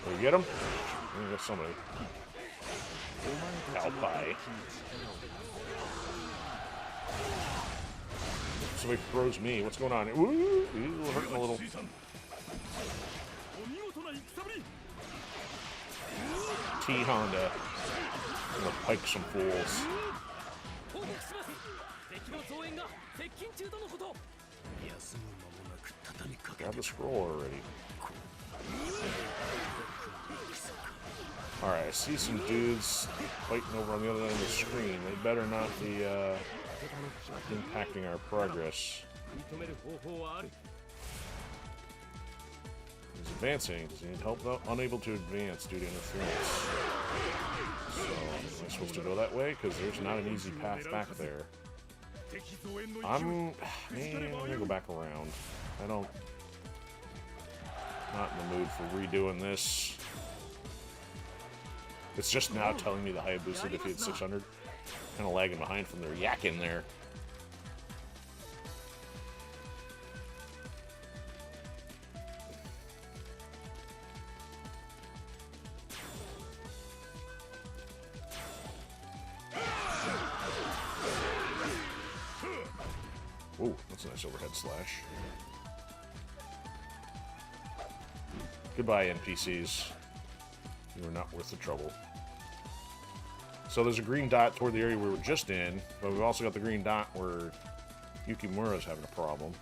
S1: Oh, you get him? I got somebody. Alpi. Somebody throws me. What's going on? Ooh, he's hurting a little. T Honda. I'm gonna pike some fools. Grab the scroll already. Alright, I see some dudes fighting over on the other end of the screen. They better not be impacting our progress. He's advancing. Does he need help though? Unable to advance due to interference. So, am I supposed to go that way? Because there's not an easy path back there. I'm gonna go back around. Not in the mood for redoing this. It's just now telling me the Hayabusa defeated 600. Kind of lagging behind from their yakking there. Ooh, that's a nice overhead slash. Goodbye, NPCs. You are not worth the trouble. So there's a green dot toward the area we were just in, but we've also got the green dot where Yukimura's having a problem.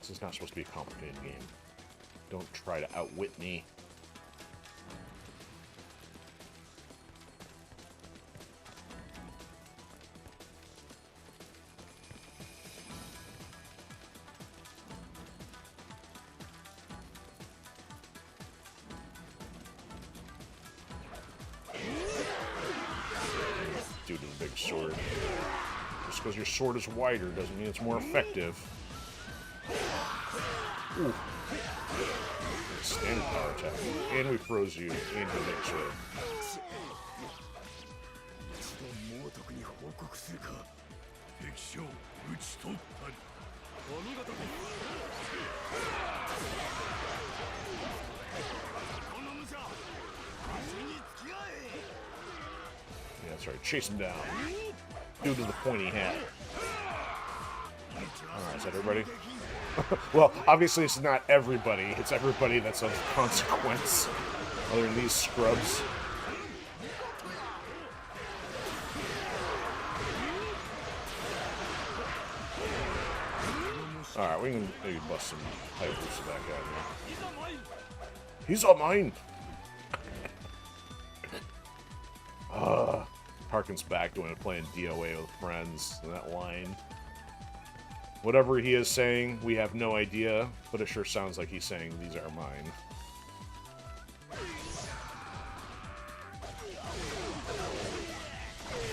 S1: This is not supposed to be a complicated game. Don't try to outwit me. Due to the big sword. Just because your sword is wider doesn't mean it's more effective. Ooh. standard power attack. And we froze you into the sword.
S3: 一度猛徳に報告するか。敵将討ち取ったり。お見事です。この無茶、足に付き合え。
S1: Yeah, that's right. Chase him down. Due to the pointy hat. Alright, is that everybody? Well, obviously it's not everybody. It's everybody that's of consequence. Other than these scrubs. Alright, we can maybe bust some Hypers back out here. He's all mine! Harkens back to when playing DOA with friends. That line. Whatever he is saying, we have no idea, but it sure sounds like he's saying, these are mine.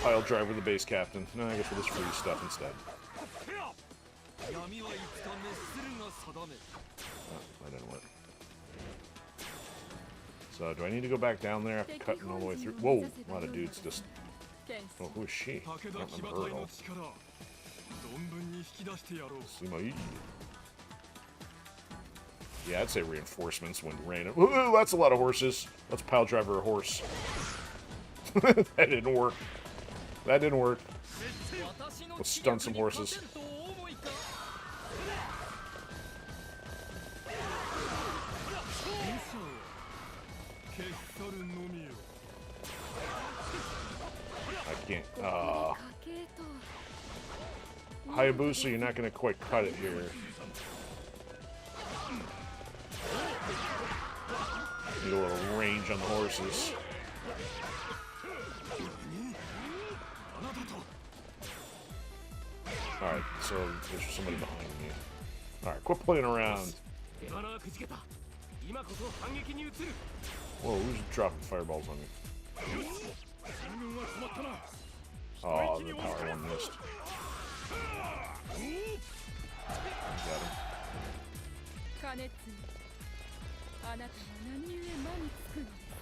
S1: Pile driver the base captain. No, I guess we'll just free stuff instead. Oh, that didn't work. So, do I need to go back down there after cutting all the way through? Whoa, a lot of dudes just... Oh, who is she? I don't remember her. Sumai. Yeah, I'd say reinforcements when random. Ooh, that's a lot of horses. Let's pile driver a horse. That didn't work. That didn't work. Let's stun some horses. I can't. Hayabusa, you're not going to quite cut it here. Need a little range on the horses. Alright, so there's somebody behind me. Alright, quit playing around. Whoa, who's dropping fireballs on me? Oh, the power one missed. Got him.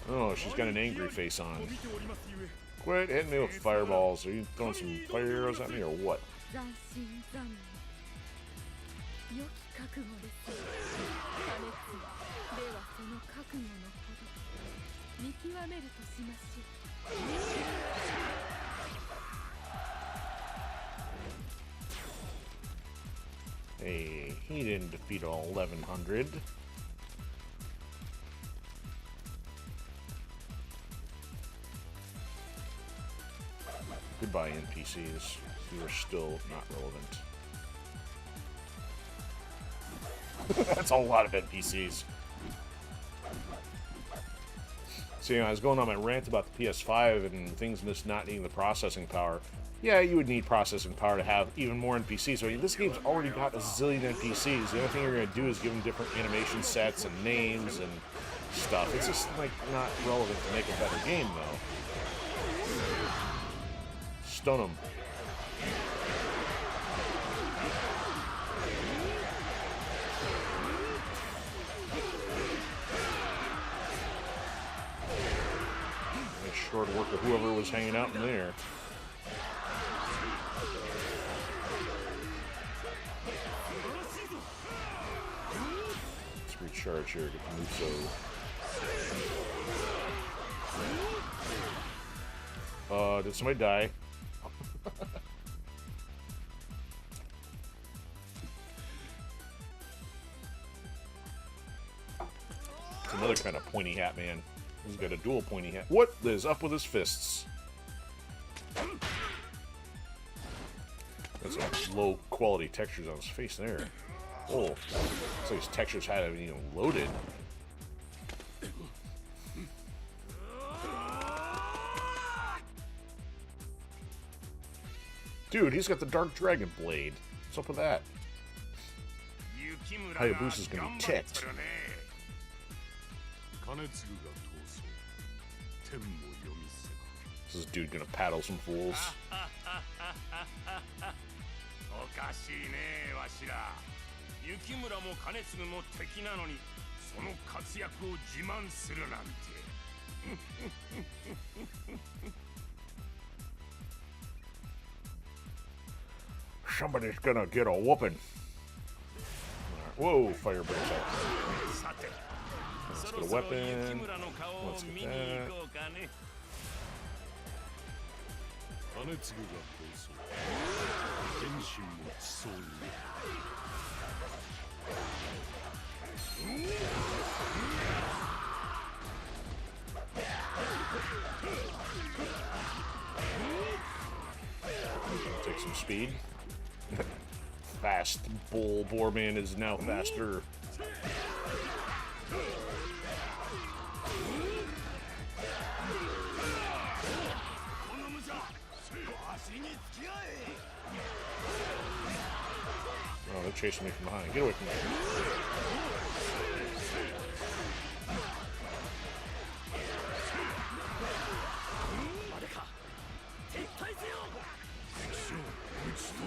S1: Oh, she's got an angry face on. Quit hitting me with fireballs. Are you throwing some fire arrows at me or what? Hey, he didn't defeat all 1100. Goodbye, NPCs. You are still not relevant. That's a lot of NPCs. So, you know, I was going on my rant about the PS5 and things just not needing the processing power. Yeah, you would need processing power to have even more NPCs. So this game's already got a zillion NPCs. The only thing you're going to do is give them different animation sets and names and stuff. It's just, like, not relevant to make a better game, though. Stun them. Nice short work of whoever was hanging out in there. Let's recharge here, get the Muso. Did somebody die? It's another kind of pointy hat man. He's got a dual pointy hat. What is up with his fists? That's some low quality textures on his face there. Oh, so his textures hadn't even loaded. Dude, he's got the Dark Dragon Blade. What's up with that? Hayabusa's gonna be ticked. This is dude gonna paddle some fools.
S3: その活躍を自慢するなんて。
S1: Somebody's gonna get a whooping. Whoa, fire breaks out.
S3: さて、
S1: Let's
S3: そ
S1: get
S3: ろ
S1: a
S3: そろ
S1: weapon.
S3: 雪村の顔を
S1: Let's
S3: 見
S1: get
S3: に
S1: that.
S3: 行こうかね。
S7: 金継ぐが放送天心も地層に
S1: Take some speed. Fast bull boarman is now faster. Oh, they're chasing me from behind. Get away from me.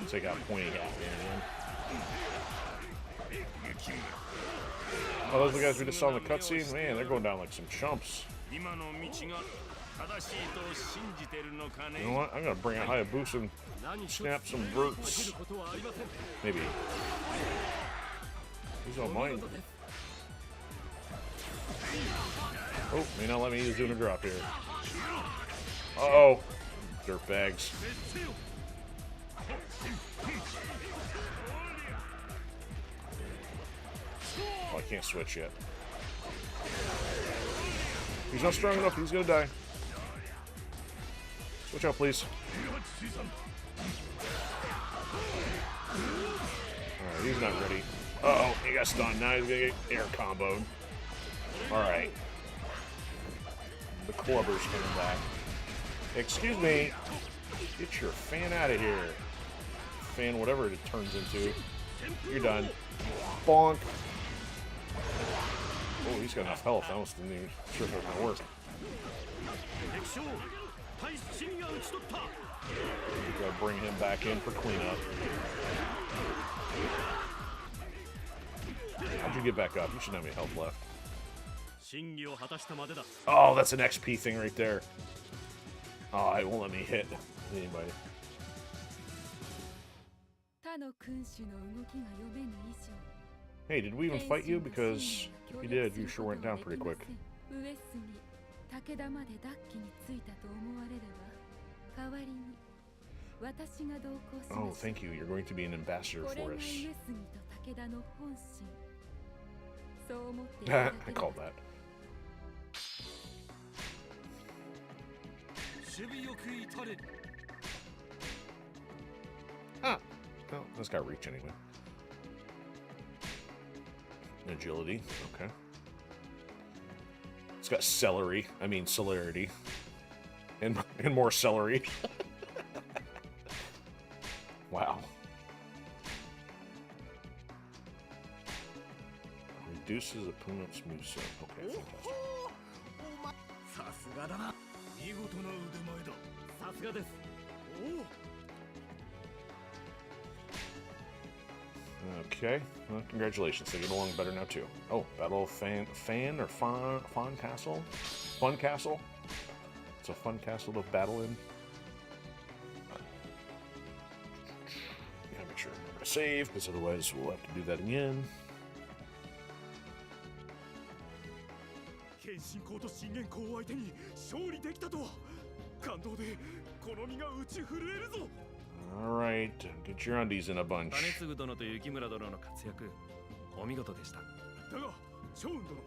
S1: Take out pointy hat man. Oh, those are the guys we just saw in the cutscene? Man, they're going down like some chumps.
S3: 今の道が正しいと信じてるのかね。
S1: You know what? I'm gonna bring out Hayabusa and snap some verts. Maybe. He's all mine. Oh, may not let me use doing a drop here. Uh-oh. Dirtbags. Oh, I can't switch yet. He's not strong enough. He's gonna die. Switch out, please. Alright, he's not ready. Uh-oh, he got stunned. Now he's gonna get air comboed. Alright. The clubber's coming back. Excuse me. Get your fan out of here. Fan, whatever it turns into. You're done. Bonk. Oh, he's got enough health. I almost didn't even sure if it was gonna work. We gotta bring him back in for cleanup. How'd you get back up? You shouldn't have any health left. Oh, that's an XP thing right there. Oh, it won't let me hit anybody.
S4: 他の君主の動きが読めぬ以上
S1: Hey, did we even fight you? Because if you did, you sure went down pretty quick.
S4: 上杉武田まで奪記についたと思われれば代わりに私が同行しま
S1: Oh,
S4: す
S1: thank you. You're going to be an ambassador
S4: これが
S1: for
S4: 上
S1: us.
S4: 杉と武田の本心そう思っていただ
S1: I
S4: けれ
S1: called
S4: ば
S1: that.
S3: 守備よく至れ。
S1: Ah. Well, that's got reach anyway. Agility. Okay. It's got celery. I mean celerity. And more celery. Wow. Reduces opponent's moveset. Okay, fantastic.
S3: さすがだな。見事な腕前だ。さすがです。おお。
S1: Okay, well, congratulations. They get along better now too. Oh, Battle of Fan or Fawn Castle? Fun Castle? It's a fun castle to battle in. Gotta make sure I remember to save, because otherwise we'll have to do that again.
S3: 謙信公と信玄公を相手に勝利できたとは感動でこの身が打ち震えるぞ。
S1: Alright, get your undies in a bunch.
S3: 金継殿と雪村殿の活躍お見事でした。だが趙雲殿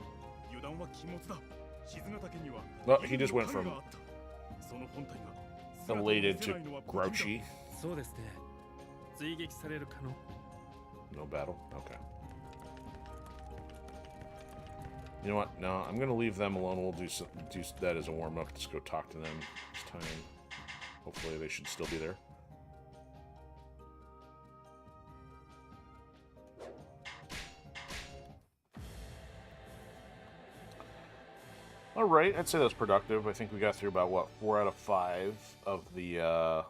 S3: 油断は禁物だ。静ヶ岳には
S1: Well, he just went from
S3: その本体が
S1: elated to grouchy.
S3: そうですね。追撃される可能。
S1: No battle? Okay. You know what? No, I'm gonna leave them alone. We'll do that as a warm-up. Just go talk to them this time. Hopefully they should still be there. Alright, I'd say that's productive. I think we got through about, what, 4 out of 5 of the,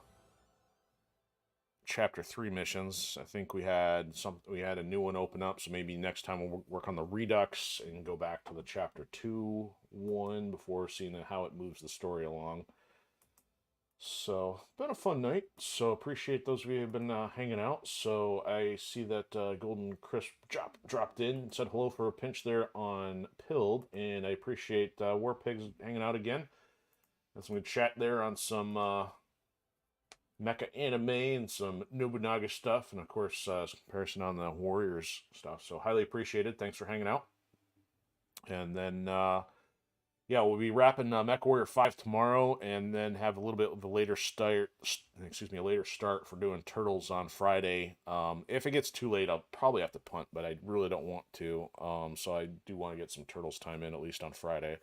S1: Chapter 3 missions. I think we had a new one open up, so maybe next time we'll work on the Redux and go back to the Chapter 2 one before seeing how it moves the story along. So, been a fun night. So, appreciate those of you who have been hanging out. So, I see that Golden Crisp dropped in and said hello for a pinch there on Pilled. And I appreciate War Pigs hanging out again. Got some good chat there on some mecha anime and some Nobunaga stuff. And, of course, some comparison on the Warriors stuff. So, highly appreciated. Thanks for hanging out. And then... yeah, we'll be wrapping MechWarrior 5 tomorrow, and then have a little bit of a later start. A later start for doing Turtles on Friday. If it gets too late, I'll probably have to punt, but I really don't want to. So I do want to get some Turtles time in, at least on Friday.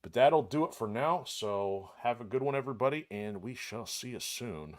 S1: But that'll do it for now. So have a good one, everybody, and we shall see you soon.